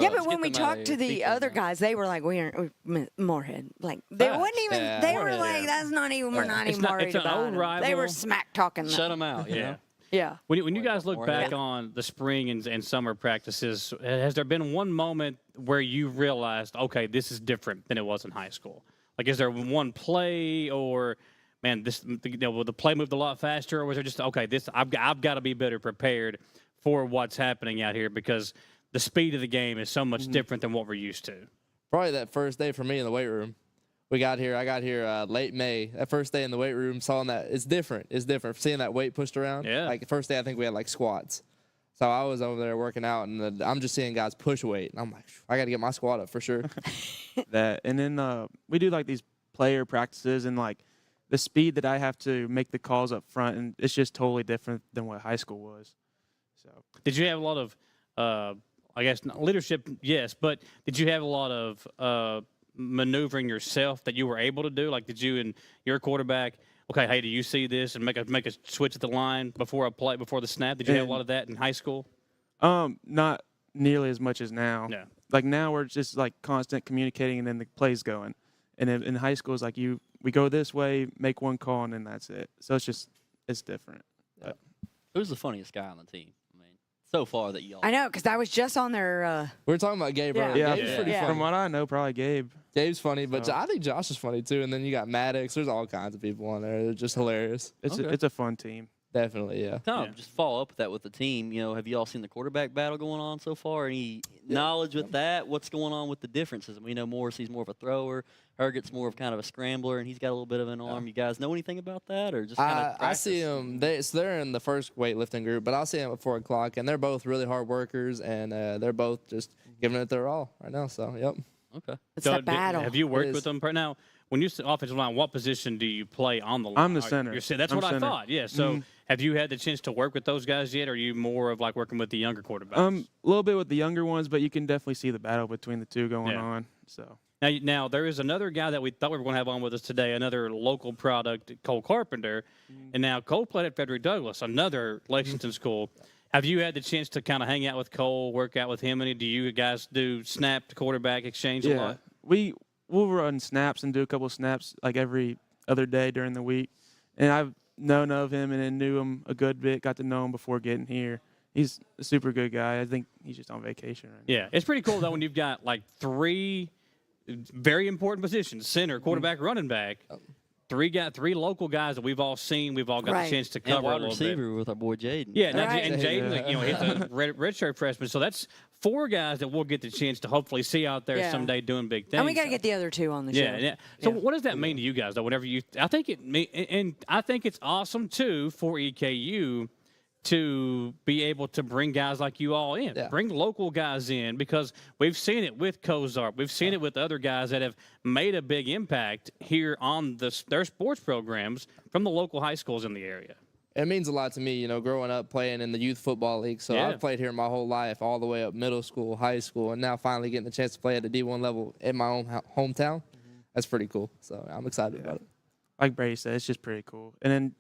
Speaker 4: Yeah, but when we talked to the other guys, they were like, we're Moorhead. Like, they wouldn't even, they were like, that's not even, we're not even worried
Speaker 2: it's an
Speaker 4: about
Speaker 2: old
Speaker 4: it.
Speaker 2: rival.
Speaker 4: They were smack talking.
Speaker 3: Shut them out.
Speaker 4: Yeah.
Speaker 2: When you guys look back on the spring and summer practices, has there been one moment where you realized, okay, this is different than it was in high school? Like, is there one play or, man, the play moved a lot faster, or was there just, okay, I've got to be better prepared for what's happening out here because the speed of the game is so much different than what we're used to?
Speaker 5: Probably that first day for me in the weight room. I got here late May. That first day in the weight room, saw that it's different. It's different. Seeing that weight pushed around.
Speaker 2: Yeah.
Speaker 5: Like the first day, I think we had like squats. So I was over there working out, and I'm just seeing guys push weight. And I'm like, I got to get my squat up for sure.
Speaker 6: And then we do like these player practices, and like the speed that I have to make the calls up front, and it's just totally different than what high school was. So
Speaker 2: did you have a lot of, I guess, leadership? Yes, but did you have a lot of maneuvering yourself that you were able to do? Like, did you and your quarterback, okay, hey, do you see this, and make a switch at the line before the snap? Did you have a lot of that in high school?
Speaker 6: Not nearly as much as now.
Speaker 2: Yeah.
Speaker 6: Like now we're just like constant communicating, and then the play's going. And in high school, it's like we go this way, make one call, and then that's it. So it's different.
Speaker 5: Yeah.
Speaker 3: Who's the funniest guy on the team? I mean, so far that y'all.
Speaker 4: I know, because I was just on their.
Speaker 5: We were talking about Gabe.
Speaker 6: Yeah.
Speaker 5: Gabe's pretty funny.
Speaker 6: From what I know, probably Gabe.
Speaker 5: Gabe's funny, but I think Josh is funny too. And then you got Maddox. There's all kinds of people on there. They're just hilarious.
Speaker 6: It's a fun team.
Speaker 5: Definitely, yeah.
Speaker 3: Kind of just follow up with that with the team. Have you all seen the quarterback battle going on so far? Any knowledge with that? What's going on with the differences? We know Morrissey's more of a thrower. Herget's more of kind of a scrambler, and he's got a little bit of an arm. You guys know anything about that, or just kind of?
Speaker 5: I see them. They're in the first weightlifting group, but I'll see them at 4 o'clock, and they're both really hard workers, and they're both just giving it their all right now. So, yep.
Speaker 3: Okay.
Speaker 4: It's a battle.
Speaker 2: Have you worked with them right now? When you say offensive line, what position do you play on the line?
Speaker 6: I'm the center.
Speaker 2: That's what I thought. Yeah. So have you had the chance to work with those guys yet, or are you more of like working with the younger quarterbacks?
Speaker 6: A little bit with the younger ones, but you can definitely see the battle between the two going on. So.
Speaker 2: Now there is another guy that we thought we were going to have on with us today, another local product, Cole Carpenter. And now Cole played at Frederick Douglass, another Lexington school. Have you had the chance to kind of hang out with Cole, work out with him? Do you guys do snap to quarterback exchange a lot?
Speaker 6: We'll run snaps and do a couple of snaps like every other day during the week. And I've known of him and then knew him a good bit, got to know him before getting here. He's a super good guy. I think he's just on vacation right now.
Speaker 2: Yeah, it's pretty cool, though, when you've got like 3 very important positions, center, quarterback, running back. 3 local guys that we've all seen. We've all got the chance to cover
Speaker 3: and wide
Speaker 2: a little
Speaker 3: receiver
Speaker 2: bit.
Speaker 3: with our boy Jaden.
Speaker 2: Yeah, and Jaden, he's a redshirt freshman. So that's 4 guys that we'll get the chance to hopefully see out there someday doing big things.
Speaker 4: And we got to get the other 2 on the show.
Speaker 2: Yeah. So what does that mean to you guys, though? Whenever I think it's awesome too for EKU to be able to bring guys like you all in, bring local guys in, because we've seen it with Kozark. We've seen it with other guys that have made a big impact here on their sports programs from the local high schools in the area.
Speaker 5: It means a lot to me, growing up playing in the youth football league. So I've played here my whole life, all the way up middle school, high school, and now finally getting the chance to play at the D1 level in my own hometown. That's pretty cool. So I'm excited about it.
Speaker 6: Like Brady said, it's just pretty cool. And then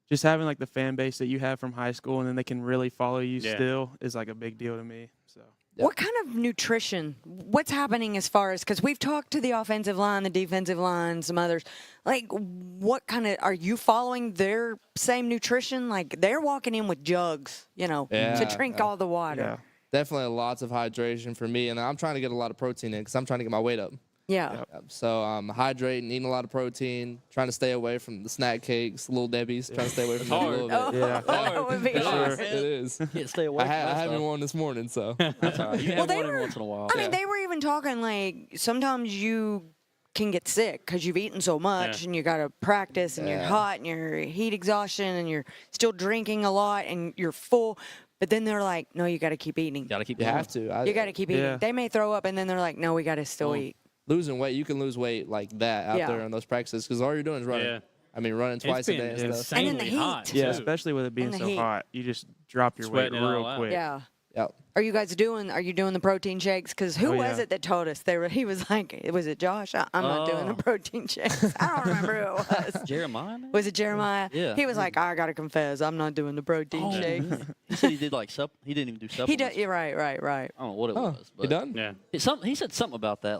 Speaker 6: just having like the fan base that you have from high school, and then they can really follow you still is like a big deal to me. So.
Speaker 4: What kind of nutrition? What's happening as far as, because we've talked to the offensive line, the defensive line, some others. Like, what kind of, are you following their same nutrition? Like, they're walking in with jugs, to drink all the water.
Speaker 5: Yeah. Definitely lots of hydration for me. And I'm trying to get a lot of protein in because I'm trying to get my weight up.
Speaker 4: Yeah.
Speaker 5: So hydrating, eating a lot of protein, trying to stay away from the snack cakes, Little Debbie's, trying to stay away from them a little bit.
Speaker 4: Yeah. That would be hard.
Speaker 5: It is.
Speaker 3: Can't stay away from
Speaker 5: I had one this morning, so.
Speaker 3: That's all right. You have one every once in a while.
Speaker 4: I mean, they were even talking like sometimes you can get sick because you've eaten so much and you got to practice and you're hot and you're heat exhaustion and you're still drinking a lot and you're full. But then they're like, no, you got to keep eating.
Speaker 3: You got to keep
Speaker 5: You have to.
Speaker 4: You got to keep eating. They may throw up and then they're like, no, we got to still eat.
Speaker 5: Losing weight, you can lose weight like that out there in those practices because all you're doing is running.
Speaker 2: Yeah.
Speaker 5: I mean, running twice a day and stuff.
Speaker 4: And in the heat.
Speaker 2: Hot,
Speaker 6: Yeah, especially with it being so hot, you just drop your weight real quick.
Speaker 4: Yeah.
Speaker 5: Yep.
Speaker 4: Are you doing the protein shakes? Because who was it that told us? He was like, was it Josh? I'm not doing the protein shakes. I don't remember who it was.
Speaker 3: Jeremiah?
Speaker 4: Was it Jeremiah?
Speaker 3: Yeah.
Speaker 4: He was like, I got to confess, I'm not doing the protein shakes.
Speaker 3: He said he did he didn't even do supplements.
Speaker 4: He does. You're right.
Speaker 3: I don't know what it was. But
Speaker 5: You done?
Speaker 2: Yeah.
Speaker 3: He said something about that.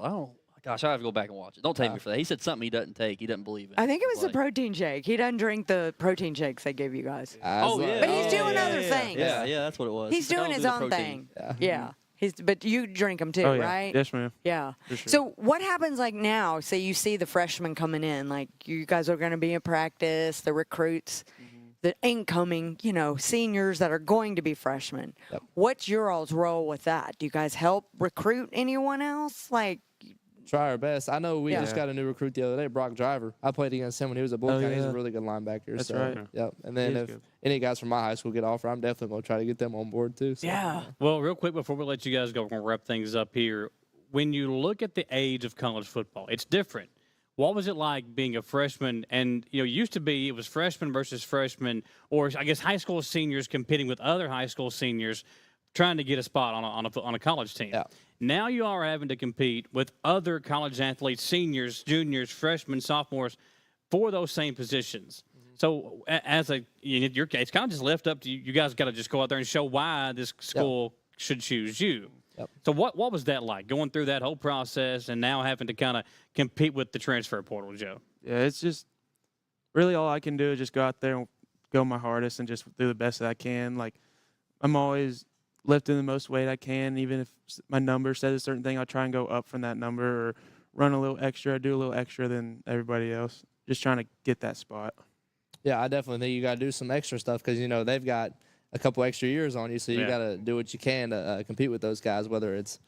Speaker 3: Gosh, I have to go back and watch it. Don't take me for that. He said something he doesn't take. He doesn't believe in.
Speaker 4: I think it was the protein shake. He doesn't drink the protein shakes they give you guys.
Speaker 3: Yeah.
Speaker 4: But he's doing other things.
Speaker 3: Yeah, that's what it was.
Speaker 4: He's doing his own thing. Yeah. But you drink them too,
Speaker 6: Oh, yeah.
Speaker 4: right?
Speaker 6: Yes, ma'am.
Speaker 4: Yeah.
Speaker 6: For sure.
Speaker 4: So what happens like now? Say you see the freshmen coming in, like you guys are going to be in practice, the recruits, the incoming, seniors that are going to be freshmen.
Speaker 5: Yep.
Speaker 4: What's your all's role with that? Do you guys help recruit anyone else? Like,
Speaker 5: Try our best. I know we just got a new recruit the other day, Brock Driver. I played against him when he was at Bull County. He's a really good linebacker.
Speaker 6: That's
Speaker 5: so,
Speaker 6: right.
Speaker 5: Yep. And then if any guys from my high school get offered, I'm definitely going to try to get them on board too. So.
Speaker 4: Yeah.
Speaker 2: Well, real quick before we let you guys go, we're going to wrap things up here. When you look at the age of college football, it's different. What was it like being a freshman? And, used to be it was freshman versus freshman, or I guess high school seniors competing with other high school seniors trying to get a spot on a college team.
Speaker 5: Yeah.
Speaker 2: Now you are having to compete with other college athletes, seniors, juniors, freshmen, sophomores, for those same positions. So as in your case, kind of just left up to you. You guys got to just go out there and show why this school should choose you.
Speaker 5: Yep.
Speaker 2: So what was that like, going through that whole process and now having to kind of compete with the transfer portal, Joe?
Speaker 6: Yeah, it's just really all I can do is just go out there and go my hardest and just do the best that I can. Like, I'm always lifting the most weight I can. Even if my number says a certain thing, I'll try and go up from that number or run a little extra, do a little extra than everybody else. Just trying to get that spot.
Speaker 5: Yeah, I definitely think you got to do some extra stuff because, they've got a couple extra years on you, so you got to do what you can to compete with those guys, whether it's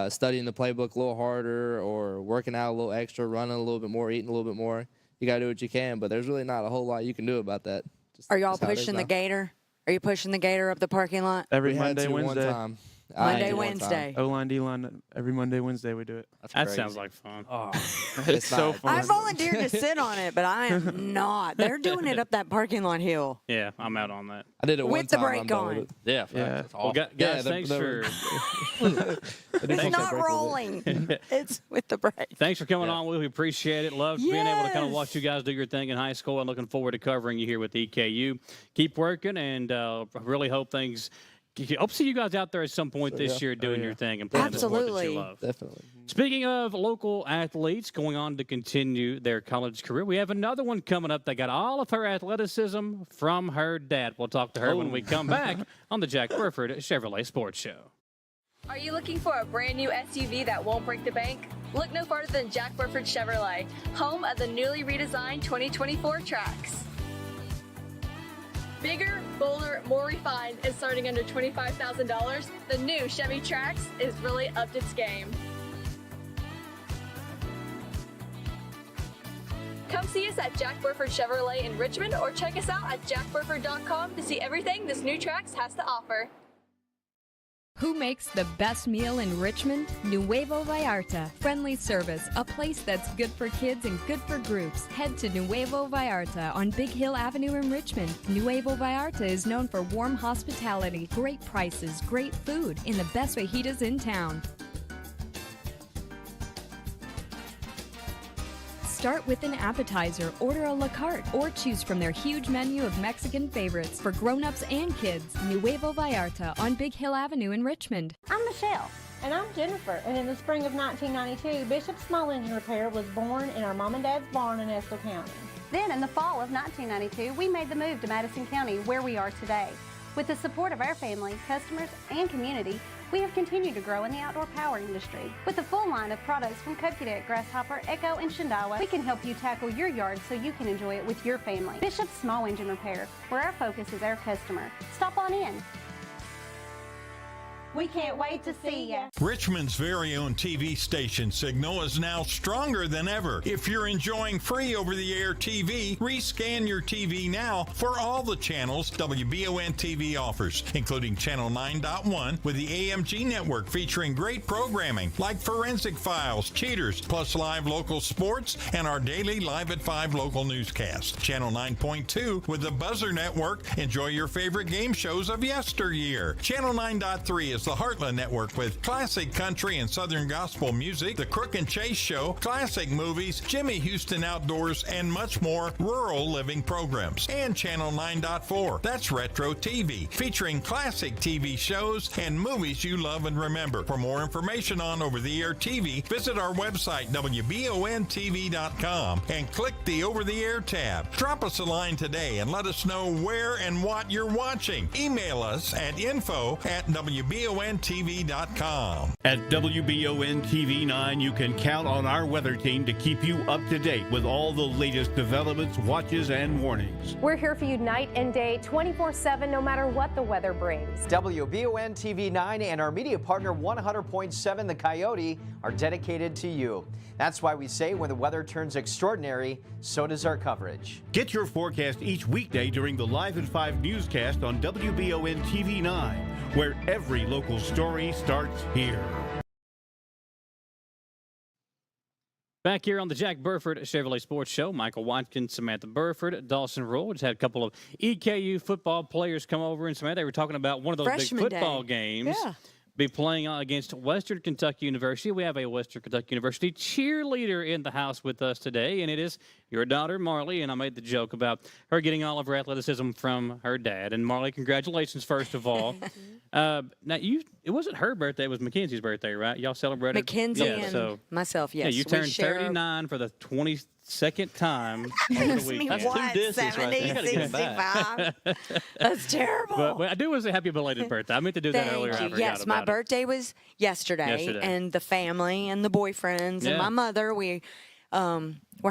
Speaker 5: studying the playbook a little harder or working out a little extra, running a little bit more, eating a little bit more. You got to do what you can, but there's really not a whole lot you can do about that.
Speaker 4: Are y'all pushing the gator? Are you pushing the gator up the parking lot?
Speaker 6: Every Monday, Wednesday.
Speaker 5: One time.
Speaker 4: Monday, Wednesday.
Speaker 6: O-line, D-line, every Monday, Wednesday we do it.
Speaker 2: That sounds like fun.
Speaker 3: Oh,
Speaker 6: It's so fun.
Speaker 4: I volunteered to sit on it, but I am not. They're doing it up that parking lot hill.
Speaker 2: Yeah, I'm out on that.
Speaker 5: I did it one
Speaker 4: With the
Speaker 5: time.
Speaker 4: brake
Speaker 5: I'm done
Speaker 4: on.
Speaker 5: with it.
Speaker 3: yeah.
Speaker 2: Well,
Speaker 3: That's awesome.
Speaker 2: guys, thanks for
Speaker 4: It's not rolling. It's with the brake.
Speaker 2: thanks for coming on. We appreciate it. Love being able to kind of watch you guys do your thing in high school. I'm looking forward to covering you here with EKU. Keep working, and really hope things. Hope to see you guys out there at some point this year doing your thing and playing the sport that you love.
Speaker 5: Definitely.
Speaker 2: Speaking of local athletes going on to continue their college career, we have another one coming up that got all of her athleticism from her dad. We'll talk to her when we come back on the Jack Burford Chevrolet Sports Show.
Speaker 7: Are you looking for a brand new SUV that won't break the bank? Look no farther than Jack Burford Chevrolet, home of the newly redesigned 2024 Trax. Bigger, bolder, more refined, and starting under $25,000, the new Chevy Trax is really upped its game. Come see us at Jack Burford Chevrolet in Richmond or check us out at jackburford.com to see everything this new Trax has to offer.
Speaker 8: Who makes the best meal in Richmond? Nuevo Vallarta. Friendly service, a place that's good for kids and good for groups. Head to Nuevo Vallarta on Big Hill Avenue in Richmond. Nuevo Vallarta is known for warm hospitality, great prices, great food, and the best fajitas in town. Start with an appetizer, order a la carte, or choose from their huge menu of Mexican favorites for grown-ups and kids. Nuevo Vallarta on Big Hill Avenue in Richmond.
Speaker 10: I'm Michelle.
Speaker 9: And I'm Jennifer, and in the spring of 1992, Bishop Small Engine Repair was born in our mom and dad's barn in Estill County.
Speaker 10: Then in the fall of 1992, we made the move to Madison County, where we are today. With the support of our family, customers, and community, we have continued to grow in the outdoor power industry. With a full line of products from Cub Cadet, Grasshopper, Echo, and Shindawa, we can help you tackle your yard so you can enjoy it with your family. Bishop Small Engine Repair, where our focus is our customer. Stop on in. We can't wait to see you.
Speaker 1: Richmond's very own TV station signal is now stronger than ever. If you're enjoying free over-the-air TV, rescan your TV now for all the channels WBON-TV offers, including Channel 9.1 with the AMG network featuring great programming like Forensic Files, Cheaters, plus live local sports and our daily Live at 5 local newscast. Channel 9.2 with the Buzzer Network. Enjoy your favorite game shows of yesteryear. Channel 9.3 is the Heartland Network with classic country and southern gospel music, The Crook and Chase Show, classic movies, Jimmy Houston Outdoors, and much more rural living programs. And Channel 9.4, that's Retro TV, featuring classic TV shows and movies you love and remember. For more information on over-the-air TV, visit our website, WBON-TV.com, and click the Over-the-Air tab. Drop us a line today and let us know where and what you're watching. Email us at info@WBON-TV.com.
Speaker 11: At WBON-TV 9, you can count on our weather team to keep you up to date with all the latest developments, watches, and warnings.
Speaker 12: We're here for you night and day, 24/7, no matter what the weather brings.
Speaker 13: WBON-TV 9 and our media partner 100.7 The Coyote are dedicated to you. That's why we say when the weather turns extraordinary, so does our coverage.
Speaker 11: Get your forecast each weekday during the Live at 5 newscast on WBON-TV 9, where every local story starts here.
Speaker 2: Back here on the Jack Burford Chevrolet Sports Show, Michael Watkins, Samantha Burford, Dawson Rule. Just had a couple of EKU football players come over, and Samantha, they were talking about one of those
Speaker 4: Freshman
Speaker 2: big football
Speaker 4: day.
Speaker 2: games.
Speaker 4: Yeah.
Speaker 2: Be playing against Western Kentucky University. We have a Western Kentucky University cheerleader in the house with us today, and it is your daughter, Marley, and I made the joke about her getting all of her athleticism from her dad. And Marley, congratulations, first of all. Now, it wasn't her birthday, it was Mackenzie's birthday, right? Y'all celebrated?
Speaker 4: Mackenzie and myself, yes.
Speaker 2: Yeah, you turned 39 for the 22nd time over the weekend.
Speaker 3: That's
Speaker 4: What,
Speaker 3: two discs right there. You gotta get 'em back.
Speaker 4: 65? That's terrible.
Speaker 2: But I do want to say happy belated birthday. I meant to do that earlier. I
Speaker 4: Thank you.
Speaker 2: forgot
Speaker 4: Yes, my
Speaker 2: about it.
Speaker 4: birthday was yesterday, and the family and the boyfriends and
Speaker 2: Yeah.
Speaker 4: my mother, we're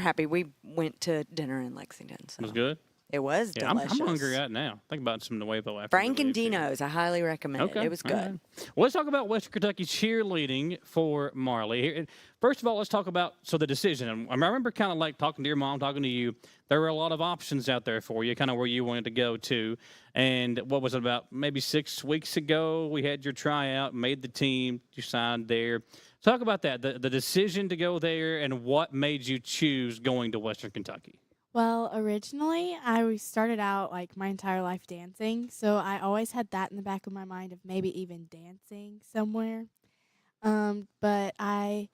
Speaker 4: happy. We went to dinner in Lexington. So
Speaker 2: It was good?
Speaker 4: It was
Speaker 2: Yeah, I'm
Speaker 4: delicious.
Speaker 2: hungry right now. Think about some Nuevo after.
Speaker 4: Frank
Speaker 2: we
Speaker 4: and
Speaker 2: leave here.
Speaker 4: Dino's, I highly recommend it. It was
Speaker 2: all
Speaker 4: good.
Speaker 2: right. Well, let's talk about Western Kentucky cheerleading for Marley. First of all, let's talk about the decision. And I remember kind of like talking to your mom, talking to you. There were a lot of options out there for you, kind of where you wanted to go to. And what was it, about maybe 6 weeks ago? We had your tryout, made the team, you signed there. Talk about that, the decision to go there, and what made you choose going to Western Kentucky.
Speaker 14: Well, originally, I started out like my entire life dancing, so I always had that in the back of my mind of maybe even dancing somewhere. But I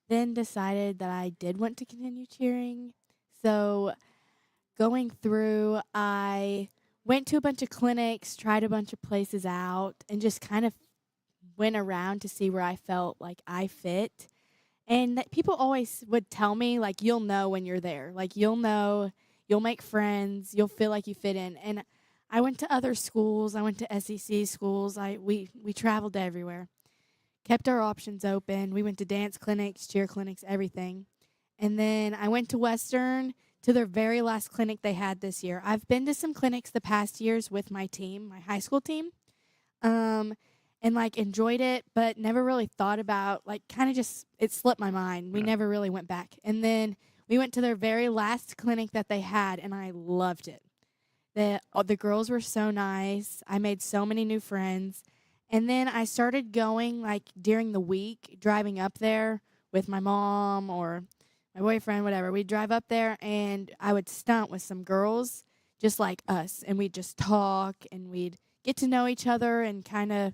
Speaker 14: then decided that I did want to continue cheering. So going through, I went to a bunch of clinics, tried a bunch of places out, and just kind of went around to see where I felt like I fit. And that people always would tell me, like, you'll know when you're there. Like, you'll know, you'll make friends, you'll feel like you fit in. And I went to other schools. I went to SEC schools. We traveled everywhere. Kept our options open. We went to dance clinics, cheer clinics, everything. And then I went to Western to their very last clinic they had this year. I've been to some clinics the past years with my team, my high school team. And, like, enjoyed it, but never really thought about, like, kind of just, it slipped my mind. We never really went back. And then we went to their very last clinic that they had, and I loved it. The girls were so nice. I made so many new friends. And then I started going like during the week, driving up there with my mom or my boyfriend, whatever. We'd drive up there and I would stunt with some girls just like us. And we'd just talk and we'd get to know each other and kind of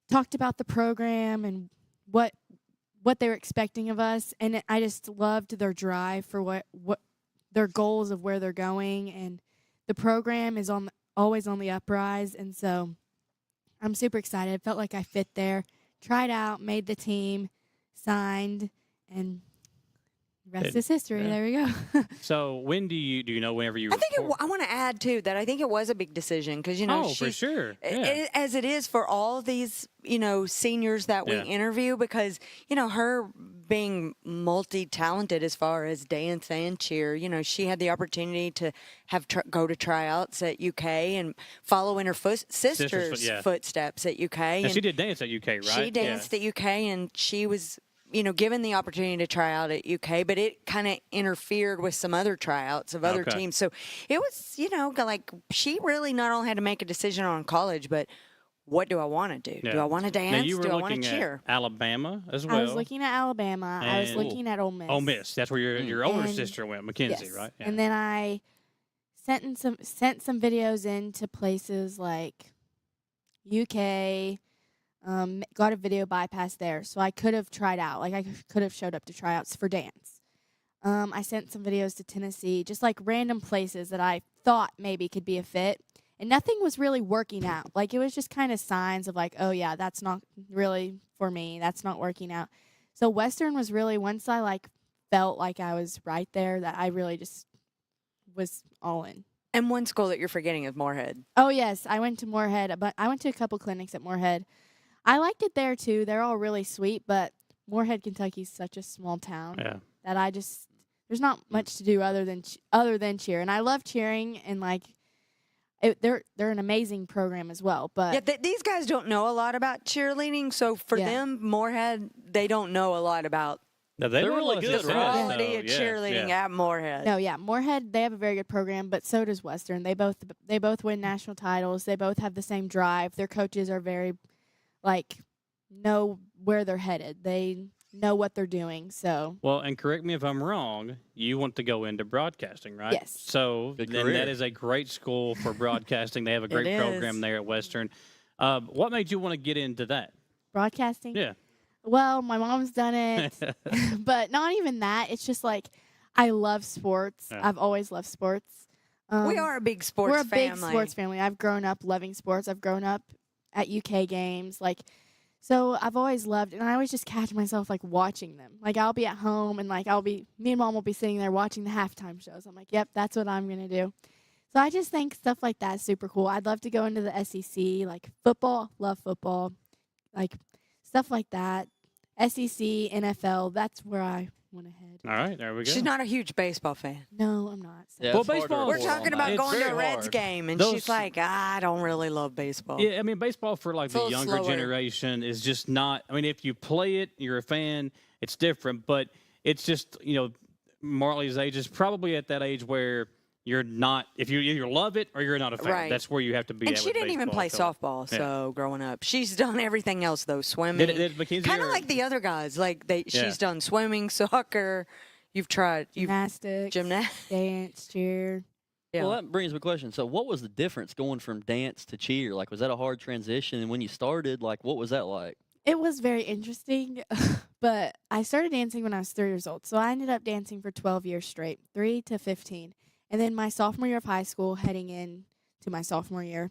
Speaker 14: talked about the program and what they were expecting of us. And I just loved their drive for what their goals of where they're going. And the program is always on the uprise. And so I'm super excited. Felt like I fit there. Tried out, made the team, signed, and rest is history.
Speaker 2: Yeah.
Speaker 14: There we go.
Speaker 2: So when do you know whenever you?
Speaker 4: I think I want to add too that I think it was a big decision because
Speaker 2: for sure,
Speaker 4: as it is for all of these seniors that we interview because her being multi-talented as far as dance and cheer, she had the opportunity to have go to tryouts at UK and follow in her sister's footsteps at UK.
Speaker 2: And she did dance at UK, right?
Speaker 4: She danced at UK and she was given the opportunity to try out at UK, but it kind of interfered with some other tryouts of other teams. So it was, like she really not only had to make a decision on college, but what do I want to do?
Speaker 2: Yeah.
Speaker 4: Do I want to dance?
Speaker 2: Now you were
Speaker 4: do I want to
Speaker 2: looking
Speaker 4: cheer?
Speaker 2: at Alabama as well.
Speaker 14: I was looking at Alabama. I was looking at Ole Miss.
Speaker 2: Ole Miss. That's where your older sister went, Mackenzie,
Speaker 14: yes.
Speaker 2: right? Yeah.
Speaker 14: And then I sent some videos into places like UK. Got a video bypass there, so I could have tried out. Like I could have showed up to tryouts for dance. I sent some videos to Tennessee, just like random places that I thought maybe could be a fit, and nothing was really working out. Like it was just kind of signs of like, oh yeah, that's not really for me. That's not working out. So Western was really once I like felt like I was right there that I really just was all in.
Speaker 4: And one school that you're forgetting is Moorhead.
Speaker 14: Oh yes, I went to Moorhead, but I went to a couple clinics at Moorhead. I liked it there, too. They're all really sweet, but Moorhead, Kentucky is such a small town that there's not much to do other than cheer. And I love cheering, and, like, they're an amazing program as well. But
Speaker 4: these guys don't know a lot about cheerleading, so for them, Moorhead, they don't know a lot of about
Speaker 2: they're really good,
Speaker 4: the quality of cheerleading at Moorhead.
Speaker 14: No, Moorhead, they have a very good program, but so does Western. They both win national titles. They both have the same drive. Their coaches are very know where they're headed. They know what they're doing. So
Speaker 2: well, and correct me if I'm wrong, you want to go into broadcasting, right?
Speaker 14: Yes.
Speaker 2: So then that is a great school for broadcasting. They have a great program there at Western. What made you want to get into that?
Speaker 14: Broadcasting?
Speaker 2: Yeah.
Speaker 14: Well, my mom's done it, but not even that. It's just like I love sports.
Speaker 2: Yeah.
Speaker 14: I've always loved sports.
Speaker 4: We are a big sports family.
Speaker 14: We're a big sports family. I've grown up loving sports. I've grown up at UK games, so I've always loved, and I always just catch myself watching them. Like I'll be at home and me and Mom will be sitting there watching the halftime shows. I'm like, yep, that's what I'm gonna do. So I just think stuff like that is super cool. I'd love to go into the SEC, like football, love football, like stuff like that. SEC, NFL, that's where I want to head.
Speaker 2: All right, there we go.
Speaker 4: She's not a huge baseball fan.
Speaker 14: No, I'm not. So.
Speaker 2: Yeah, well, baseball.
Speaker 4: We're talking about going to a Reds game, and she's like, I don't really love baseball.
Speaker 2: Yeah, I mean, baseball for the younger
Speaker 4: slower.
Speaker 2: generation is just not. I mean, if you play it, you're a fan. It's different, but it's just Marley's age is probably at that age where you're not. If you either love it or you're not a fan.
Speaker 4: Right.
Speaker 2: That's where you have to be.
Speaker 4: And
Speaker 2: at
Speaker 4: she
Speaker 2: with
Speaker 4: didn't even play
Speaker 2: baseball,
Speaker 4: softball, so growing up, she's done everything else though. Swimming, kind of like the other guys. She's done swimming, soccer. You've tried
Speaker 14: gymnastics, dance, cheer.
Speaker 3: Yeah. Well, that brings me a question. So what was the difference going from dance to cheer? Was that a hard transition? And when you started, what was that like?
Speaker 14: It was very interesting, but I started dancing when I was 3 years old. So I ended up dancing for 12 years straight, 3 to 15. And then my sophomore year of high school, heading into my sophomore year,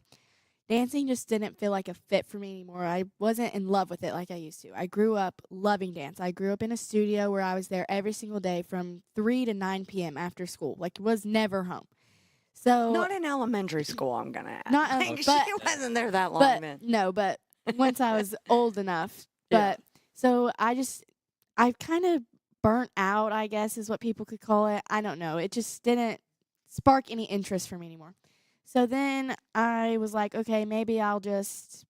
Speaker 14: dancing just didn't feel like a fit for me anymore. I wasn't in love with it like I used to. I grew up loving dance. I grew up in a studio where I was there every single day from 3 to 9 p.m. after school. Was never home. So
Speaker 4: not in elementary school, I'm going to add.
Speaker 14: Not,
Speaker 4: she wasn't there that long then.
Speaker 14: No, but once I was old enough. But so I kind of burnt out, I guess is what people could call it. I don't know. It just didn't spark any interest for me anymore. So then I was like, okay, maybe I'll just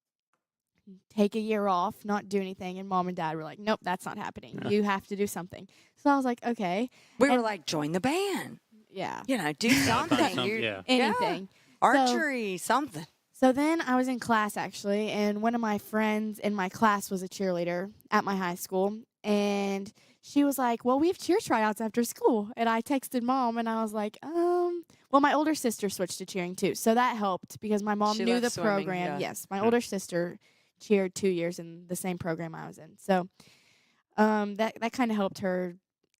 Speaker 14: take a year off, not do anything. And Mom and Dad were like, nope, that's not happening.
Speaker 2: Yeah.
Speaker 14: You have to do something. So I was like, okay.
Speaker 4: We were like, join the band.
Speaker 14: Yeah.
Speaker 4: Do something.
Speaker 14: Anything.
Speaker 4: Archery, something.
Speaker 14: So then I was in class, actually, and one of my friends in my class was a cheerleader at my high school. And she was like, well, we have cheer tryouts after school. And I texted Mom, and I was like, well, my older sister switched to cheering, too. So that helped because my mom
Speaker 4: She
Speaker 14: knew
Speaker 4: loved
Speaker 14: the
Speaker 4: swimming,
Speaker 14: program.
Speaker 4: yeah.
Speaker 14: Yes, my older sister cheered 2 years in the same program I was in. So that kind of helped her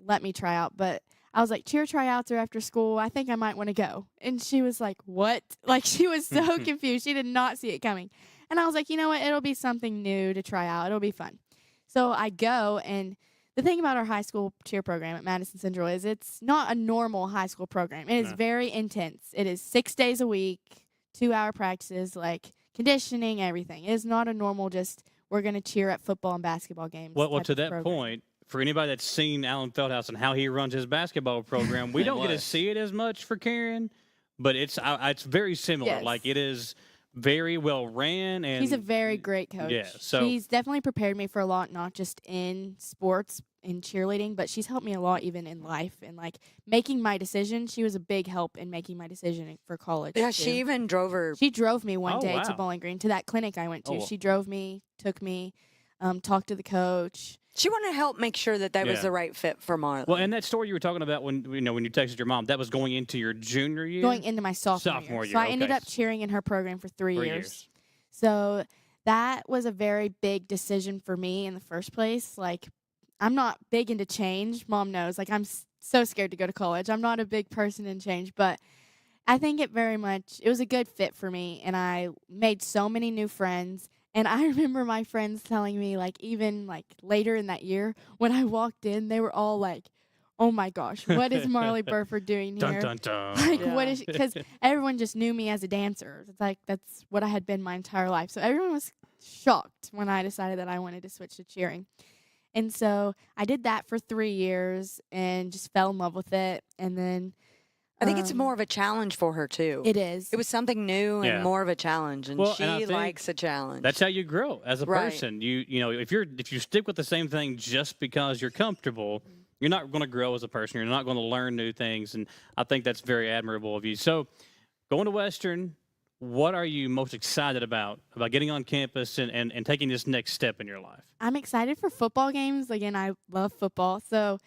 Speaker 14: let me try out. But I was like, cheer tryouts are after school. I think I might want to go. And she was like, what? Like, she was so confused. She did not see it coming. And I was like, you know what? It'll be something new to try out. It'll be fun. So I go, and the thing about our high school cheer program at Madison Central is it's not a normal high school program. It is very intense. It is 6 days a week, 2-hour practices, like conditioning, everything. It is not a normal just we're going to cheer at football and basketball games.
Speaker 2: Well, to
Speaker 14: type of
Speaker 2: that
Speaker 14: program.
Speaker 2: point, for anybody that's seen Alan Feldhouse and how he runs his basketball program, we don't get to see it as much for Karen, but it's very similar.
Speaker 14: Yes.
Speaker 2: Like, it is very well ran. And
Speaker 14: he's a very great coach.
Speaker 2: Yeah, so
Speaker 14: he's definitely prepared me for a lot, not just in sports and cheerleading, but she's helped me a lot even in life and like making my decision. She was a big help in making my decision for college.
Speaker 4: Yeah,
Speaker 14: too.
Speaker 4: she even drove her.
Speaker 14: She drove me one day to
Speaker 2: wow.
Speaker 14: Bowling Green to that clinic I went to.
Speaker 2: Oh.
Speaker 14: She drove me, took me, talked to the coach.
Speaker 4: She wanted to help make sure that was
Speaker 2: Yeah.
Speaker 4: the right fit for Marlon.
Speaker 2: well, and that story you were talking about when you texted your mom, that was going into your junior year.
Speaker 14: Going into my sophomore year. So I ended
Speaker 2: okay.
Speaker 14: up cheering in her program for 3
Speaker 2: 3
Speaker 14: years. So that was a very big decision for me in the first place. Like, I'm not big into change. Mom knows. Like, I'm so scared to go to college. I'm not a big person in change, but I think it was a good fit for me, and I made so many new friends. And I remember my friends telling me, like, even, like, later in that year, when I walked in, they were all like, oh, my gosh, what is Marley Burford doing here?
Speaker 2: Dun, dun, dun.
Speaker 14: Like,
Speaker 4: Yeah.
Speaker 14: what is she? Because everyone just knew me as a dancer. It's like, that's what I had been my entire life. So everyone was shocked when I decided that I wanted to switch to cheering. And so I did that for 3 years and just fell in love with it. And then
Speaker 4: I think it's more of a challenge for her too.
Speaker 14: It is.
Speaker 4: It was something new and
Speaker 2: Yeah.
Speaker 4: more of a challenge, and
Speaker 2: Well, and
Speaker 4: she
Speaker 2: I think
Speaker 4: likes a challenge.
Speaker 2: That's how you grow as a
Speaker 4: Right.
Speaker 2: person. You know, if you stick with the same thing just because you're comfortable, you're not going to grow as a person. You're not going to learn new things, and I think that's very admirable of you. So, going to Western, what are you most excited about getting on campus and taking this next step in your life?
Speaker 14: I'm excited for football games. Again, I love football. So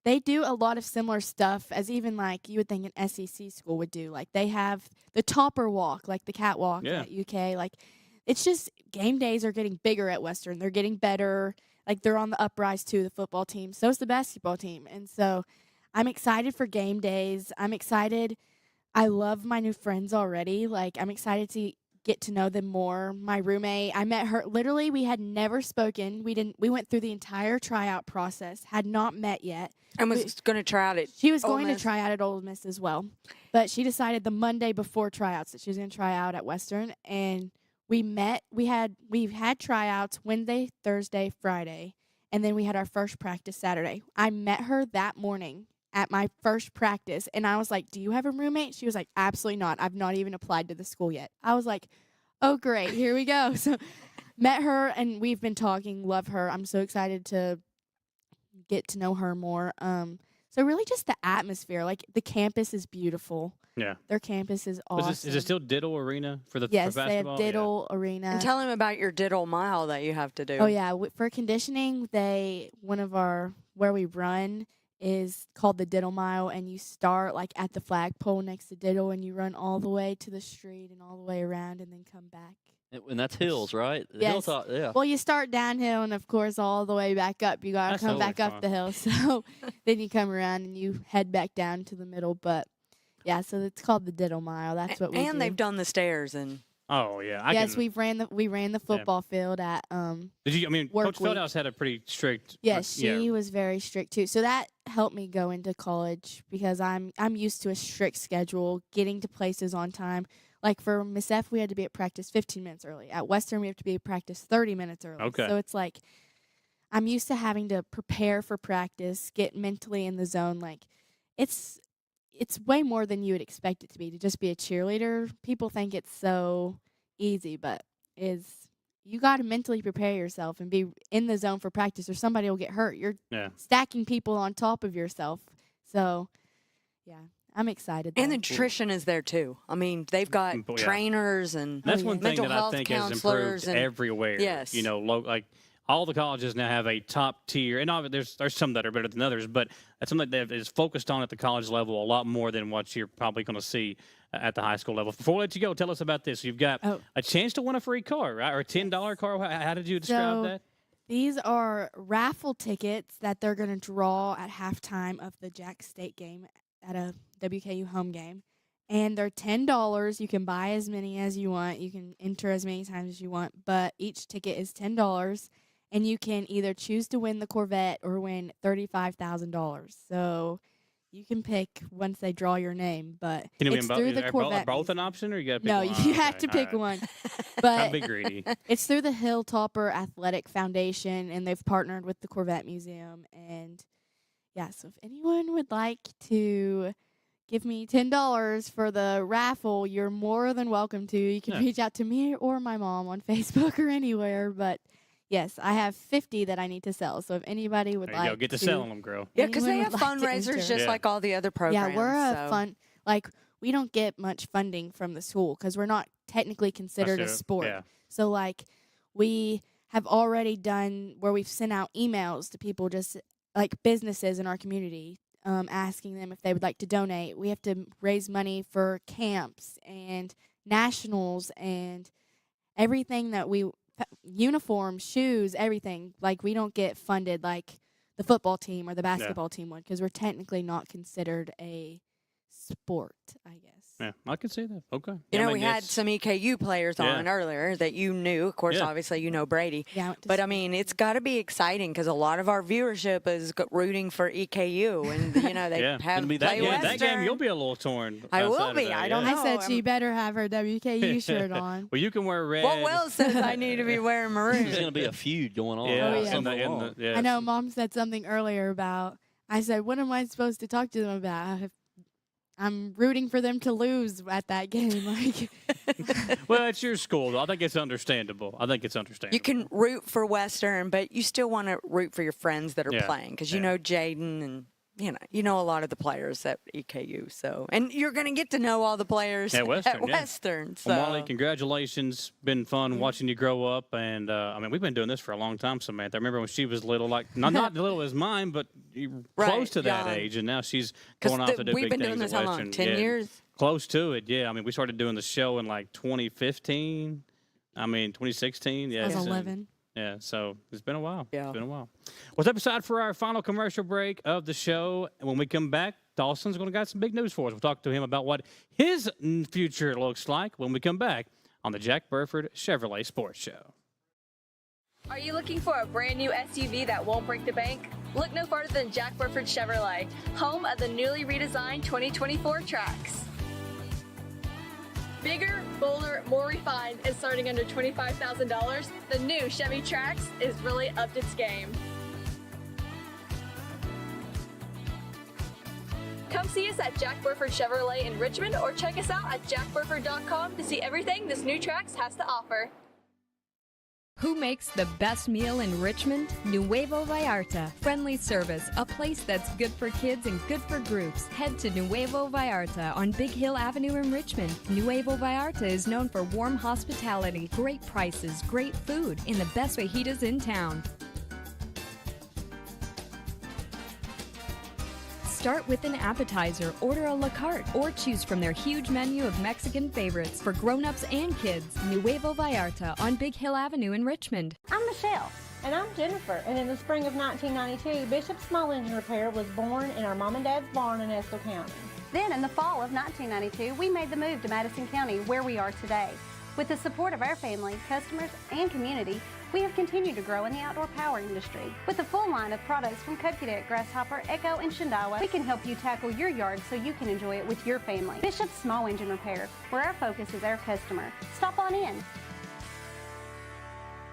Speaker 14: they do a lot of similar stuff as even like you would think an SEC school would do. Like they have the topper walk, like the catwalk at UK. Like it's just game days are getting bigger at Western. They're getting better. Like they're on the uprise too, the football team. So is the basketball team. And so I'm excited for game days. I'm excited. I love my new friends already. Like I'm excited to get to know them more. My roommate, I met her, literally we had never spoken. We went through the entire tryout process, had not met yet.
Speaker 4: And was going to try out at
Speaker 14: She was
Speaker 4: Ole
Speaker 14: going
Speaker 4: Miss.
Speaker 14: to try out at Ole Miss as well. But she decided the Monday before tryouts that she was going to try out at Western. And we met, we've had tryouts Wednesday, Thursday, Friday. And then we had our first practice Saturday. I met her that morning at my first practice. And I was like, do you have a roommate? She was like, absolutely not. I've not even applied to the school yet. I was like, oh, great. Here we go. So met her and we've been talking. Love her. I'm so excited to get to know her more. So really just the atmosphere. Like the campus is beautiful.
Speaker 2: Yeah.
Speaker 14: Their campus is awesome.
Speaker 2: Is it still Diddle Arena for the
Speaker 14: Yes,
Speaker 2: for
Speaker 14: they have
Speaker 2: basketball?
Speaker 14: Diddle Arena.
Speaker 4: And tell him about your diddle mile that you have to do.
Speaker 14: Oh yeah, for conditioning, where we run is called the Diddle Mile, and you start like at the flagpole next to Diddle, and you run all the way to the street and all the way around, and then come back.
Speaker 3: And that's hills, right? The
Speaker 14: Yes.
Speaker 3: hilltop, yeah.
Speaker 14: Well, you start downhill, and of course, all the way back up. You gotta
Speaker 2: That's
Speaker 14: come
Speaker 2: totally
Speaker 14: back up
Speaker 2: fun.
Speaker 14: the hill. So then you come around and you head back down to the middle. But yeah, so it's called the Diddle Mile. That's what we do.
Speaker 4: And they've done the stairs and.
Speaker 2: Oh yeah.
Speaker 14: Yes, we ran the football field at
Speaker 2: Did you? I mean,
Speaker 14: work
Speaker 2: Coach
Speaker 14: week.
Speaker 2: Feldhouse had a pretty strict.
Speaker 14: Yes, she was very strict too. So that helped me go into college because I'm used to a strict schedule, getting to places on time. Like for Miss F, we had to be at practice 15 minutes early. At Western, we have to be at practice 30 minutes early.
Speaker 2: Okay.
Speaker 14: So it's like I'm used to having to prepare for practice, get mentally in the zone. Like it's way more than you would expect it to be. To just be a cheerleader, people think it's so easy, but you got to mentally prepare yourself and be in the zone for practice or somebody will get hurt. You're stacking people on top of yourself. So, yeah, I'm excited.
Speaker 4: And
Speaker 14: though.
Speaker 4: the nutrition is there too. I mean, they've got trainers and
Speaker 2: That's one thing
Speaker 4: mental
Speaker 2: that I
Speaker 4: health
Speaker 2: think has
Speaker 4: counselors
Speaker 2: improved
Speaker 4: and
Speaker 2: everywhere.
Speaker 4: Yes.
Speaker 2: You know, like all the colleges now have a top tier, and there's some that are better than others, but that's something that is focused on at the college level a lot more than what you're probably going to see at the high school level. Before we let you go, tell us about this. You've got a chance to win a free car, right? Or a $10 car. How did you describe that?
Speaker 14: These are raffle tickets that they're going to draw at halftime of the Jack State game at a WKU home game. And they're $10. You can buy as many as you want. You can enter as many times as you want. But each ticket is $10. And you can either choose to win the Corvette or win $35,000. So you can pick once they draw your name. But
Speaker 2: Can you
Speaker 14: it's
Speaker 2: win
Speaker 14: through the Corvette.
Speaker 2: both an option, or you got to pick
Speaker 14: No,
Speaker 2: one?
Speaker 14: you have to pick one. But
Speaker 2: I'd be greedy.
Speaker 14: It's through the Hilltopper Athletic Foundation, and they've partnered with the Corvette Museum. And, yeah, so if anyone would like to give me $10 for the raffle, you're more than welcome to. You can reach out to me or my mom on Facebook or anywhere. But, yes, I have 50 that I need to sell. So if anybody would like
Speaker 2: to get to selling them, girl.
Speaker 4: Yeah, because they
Speaker 14: anyone
Speaker 4: have
Speaker 14: would like to
Speaker 4: fundraisers
Speaker 14: enter.
Speaker 4: just like all the other programs.
Speaker 14: Yeah, we're a
Speaker 4: so.
Speaker 14: we don't get much funding from the school because we're not technically considered a sport.
Speaker 2: Yeah.
Speaker 14: So, like, we have already done where we've sent out emails to people, just like businesses in our community, asking them if they would like to donate. We have to raise money for camps and nationals and everything that uniforms, shoes, everything. Like, we don't get funded like the football team or the basketball team would because we're technically not considered a sport, I guess.
Speaker 2: Yeah, I can see that. Okay.
Speaker 4: You know, we had some EKU players on earlier that you knew. Of course, obviously, you know Brady.
Speaker 14: Yeah,
Speaker 4: but, I mean, it's got to be exciting because a lot of our viewership is rooting for EKU. And, you know, they have play Western.
Speaker 2: That game, you'll be a little torn.
Speaker 4: I will
Speaker 2: Saturday.
Speaker 4: be. I don't know.
Speaker 14: I said she better have her WKU shirt on.
Speaker 2: Well, you can wear red.
Speaker 4: Well, Will says I need to be wearing maroon.
Speaker 3: There's going to be a feud going on.
Speaker 2: Yeah.
Speaker 14: I know Mom said something earlier about, I said, what am I supposed to talk to them about? I'm rooting for them to lose at that game. Like,
Speaker 2: well, it's your school, though. I think it's understandable.
Speaker 4: You can root for Western, but you still want to root for your friends that are playing because you know Jaden and you know a lot of the players at EKU. So, and you're going to get to know all the players
Speaker 2: at Western.
Speaker 4: So.
Speaker 2: Well, Molly, congratulations. Been fun watching you grow up, and I mean, we've been doing this for a long time, Samantha. I remember when she was little, like not little as mine, but close to that age, and now she's going off to do big things.
Speaker 4: We've been doing this how long? 10 years.
Speaker 2: Close to it, yeah. I mean, we started doing the show in like 2015. 2016. Yeah,
Speaker 14: I was 11.
Speaker 2: Yeah, so it's been a while.
Speaker 4: Yeah.
Speaker 2: It's been a while. Well, step aside for our final commercial break of the show. And when we come back, Dawson's going to got some big news for us. We'll talk to him about what his future looks like when we come back on the Jack Burford Chevrolet Sports Show.
Speaker 7: Are you looking for a brand new SUV that won't break the bank? Look no farther than Jack Burford Chevrolet, home of the newly redesigned 2024 Trax. Bigger, bolder, more refined, and starting under $25,000, the new Chevy Trax is really upped its game. Come see us at Jack Burford Chevrolet in Richmond or check us out at jackburford.com to see everything this new Trax has to offer.
Speaker 8: Who makes the best meal in Richmond? Nuevo Vallarta. Friendly service, a place that's good for kids and good for groups. Head to Nuevo Vallarta on Big Hill Avenue in Richmond. Nuevo Vallarta is known for warm hospitality, great prices, great food, and the best fajitas in town. Start with an appetizer, order a la carte, or choose from their huge menu of Mexican favorites for grown-ups and kids. Nuevo Vallarta on Big Hill Avenue in Richmond.
Speaker 9: I'm Michelle. And I'm Jennifer. And in the spring of 1992, Bishop Small Engine Repair was born in our mom and dad's barn in Estill County.
Speaker 10: Then in the fall of 1992, we made the move to Madison County, where we are today. With the support of our family, customers, and community, we have continued to grow in the outdoor power industry. With a full line of products from Cub Cadet, Grasshopper, Echo, and Shindawa, we can help you tackle your yard so you can enjoy it with your family. Bishop Small Engine Repair, where our focus is our customer. Stop on in.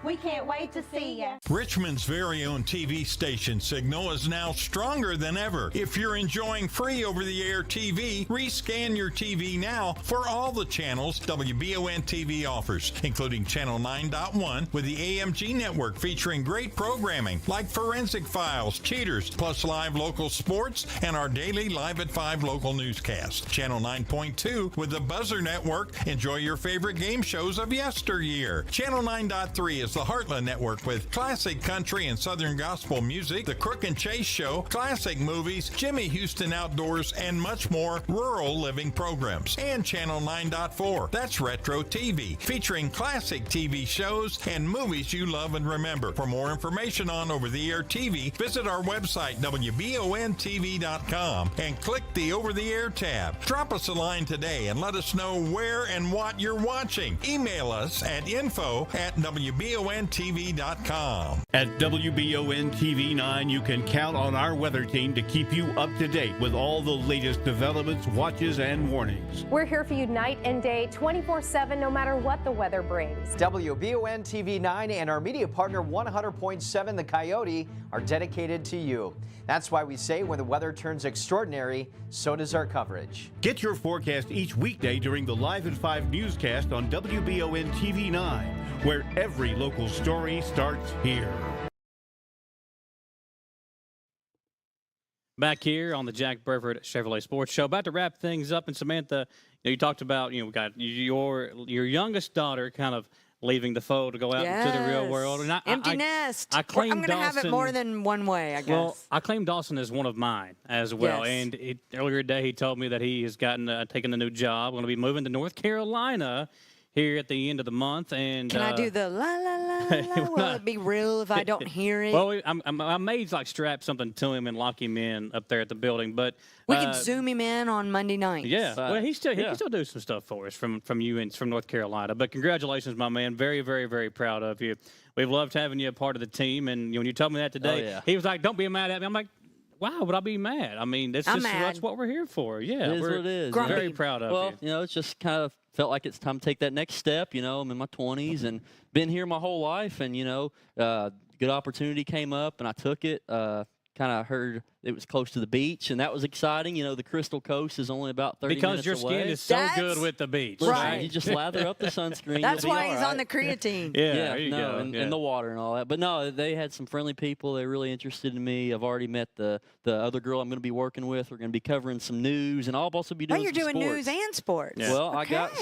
Speaker 9: We can't wait to see ya.
Speaker 1: Richmond's very own TV station signal is now stronger than ever. If you're enjoying free over-the-air TV, rescan your TV now for all the channels WBON-TV offers, including Channel 9.1 with the AMG network featuring great programming like Forensic Files, Cheaters, plus live local sports and our daily Live at 5 local newscast. Channel 9.2 with the Buzzer Network. Enjoy your favorite game shows of yesteryear. Channel 9.3 is the Heartland Network with classic country and southern gospel music, the Crook and Chase Show, classic movies, Jimmy Houston Outdoors, and much more rural living programs. And Channel 9.4, that's Retro TV, featuring classic TV shows and movies you love and remember. For more information on over-the-air TV, visit our website, WBON-TV.com, and click the over-the-air tab. Drop us a line today and let us know where and what you're watching. Email us at info@WBON-TV.com.
Speaker 11: At WBON-TV 9, you can count on our weather team to keep you up to date with all the latest developments, watches, and warnings.
Speaker 12: We're here for you night and day, 24/7, no matter what the weather brings.
Speaker 13: WBON-TV 9 and our media partner 100.7 The Coyote are dedicated to you. That's why we say when the weather turns extraordinary, so does our coverage.
Speaker 11: Get your forecast each weekday during the Live at 5 newscast on WBON-TV 9, where every local story starts here.
Speaker 2: Back here on the Jack Burford Chevrolet Sports Show, about to wrap things up. And Samantha, you talked about, we got your youngest daughter kind of leaving the fold to go out into the real world. And
Speaker 4: Empty nest.
Speaker 2: I claim
Speaker 4: I'm going to have it more than one way, I guess.
Speaker 2: Well, I claim Dawson as one of mine as well.
Speaker 4: Yes.
Speaker 2: And earlier today, he told me that he has taken a new job. Going to be moving to North Carolina here at the end of the month. And
Speaker 4: can I do the la la la la? Will it be real if I don't hear it?
Speaker 2: Well, I may strap something to him and lock him in up there at the building, but
Speaker 4: we can zoom him in on Monday night.
Speaker 2: Yeah, well, he can still do some stuff for us from you and from North Carolina. But congratulations, my man. Very, very, very proud of you. We've loved having you a part of the team. And when you told me that today, he was like, "Don't be mad at me." I'm like, why would I be mad? I mean, that's what we're here for. Yeah,
Speaker 3: it is what it is.
Speaker 2: Very proud of you.
Speaker 3: Well, it's just kind of felt like it's time to take that next step. I'm in my 20s and been here my whole life, and good opportunity came up and I took it. Kind of heard it was close to the beach, and that was exciting. The Crystal Coast is only about 30 minutes away.
Speaker 2: Because your skin is so good with the beach.
Speaker 4: Right.
Speaker 3: You just lather up the sunscreen.
Speaker 4: That's
Speaker 3: you'll be
Speaker 4: why he's
Speaker 3: all
Speaker 4: on the creatine.
Speaker 3: And the water and all that. But no, they had some friendly people. They're really interested in me. I've already met the other girl I'm going to be working with. We're going to be covering some news, and I'll also be doing
Speaker 4: you're
Speaker 3: some
Speaker 4: doing
Speaker 3: sports.
Speaker 4: news and sports.
Speaker 3: Yeah. Well, I got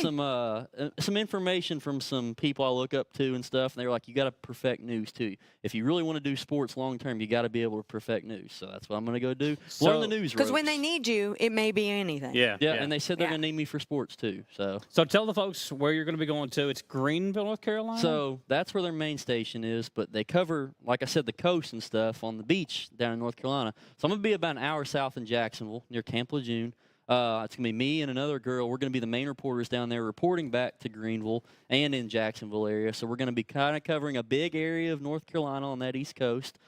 Speaker 3: some information from some people I look up to and stuff, and they were like, you got to perfect news too. If you really want to do sports long term, you got to be able to perfect news. So that's what I'm going to go do. Learn the news
Speaker 4: because when they need you, it may be anything.
Speaker 3: Yeah. And they said they're going to need me for sports too. So
Speaker 2: tell the folks where you're going to be going to. It's Greenville, North Carolina.
Speaker 3: So that's where their main station is, but they cover, like I said, the coast and stuff on the beach down in North Carolina. So I'm going to be about an hour south in Jacksonville near Camp Lejeune. It's going to be me and another girl. We're going to be the main reporters down there reporting back to Greenville and in Jacksonville area. So we're going to be kind of covering a big area of North Carolina on that East Coast.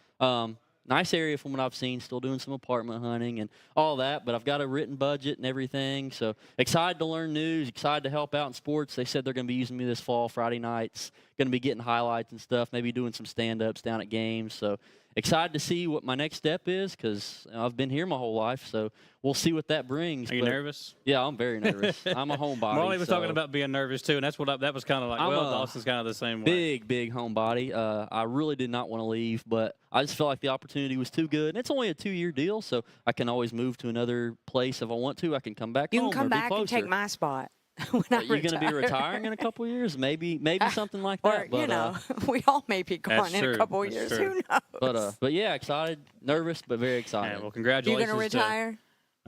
Speaker 3: Nice area from what I've seen, still doing some apartment hunting and all that, but I've got a written budget and everything. So excited to learn news, excited to help out in sports. They said they're going to be using me this fall, Friday nights, going to be getting highlights and stuff, maybe doing some stand-ups down at games. So excited to see what my next step is because I've been here my whole life, so we'll see what that brings.
Speaker 2: Are you nervous?
Speaker 3: Yeah, I'm very nervous. I'm a homebody.
Speaker 2: Marley was talking about being nervous too, and that's what that was kind of like. Dawson's kind of the same way.
Speaker 3: Big homebody. I really did not want to leave, but I just felt like the opportunity was too good. And it's only a 2-year deal, so I can always move to another place if I want to. I can come back home.
Speaker 4: You can come back and take my spot. When
Speaker 3: you're going to be retiring in a couple of years? Maybe something like that.
Speaker 4: But, we all may be gone in a couple of years. Who knows?
Speaker 3: But yeah, excited, nervous, but very excited.
Speaker 2: Yeah, well, congratulations.
Speaker 4: You going to retire?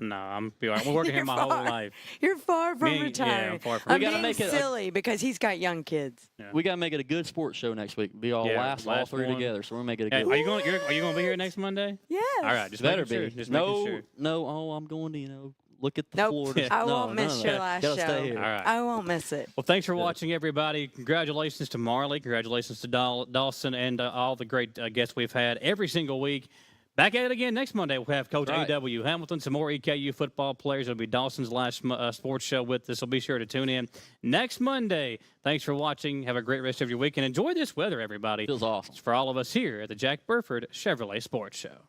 Speaker 2: No, I'm working here my whole life.
Speaker 4: You're far from retiring.
Speaker 2: Yeah, I'm far from
Speaker 4: I'm being silly because he's got young kids.
Speaker 3: Yeah. We got to make it a good sports show next week. Be all all three together. So we're making it a good.
Speaker 2: Are you going to be here next Monday?
Speaker 4: Yes.
Speaker 2: All right, just
Speaker 3: better
Speaker 2: be.
Speaker 3: Just no. Oh, I'm going to look at the floor.
Speaker 4: I won't miss your last show.
Speaker 3: Stay here.
Speaker 2: All right.
Speaker 4: I won't miss it.
Speaker 2: Well, thanks for watching, everybody. Congratulations to Marley. Congratulations to Dawson and all the great guests we've had every single week. Back at it again next Monday. We'll have Coach A.W. Hamilton, some more EKU football players. It'll be Dawson's last sports show with us, so be sure to tune in next Monday. Thanks for watching. Have a great rest of your week, and enjoy this weather, everybody.
Speaker 3: Feels awesome.
Speaker 2: It's for all of us here at the Jack Burford Chevrolet Sports Show.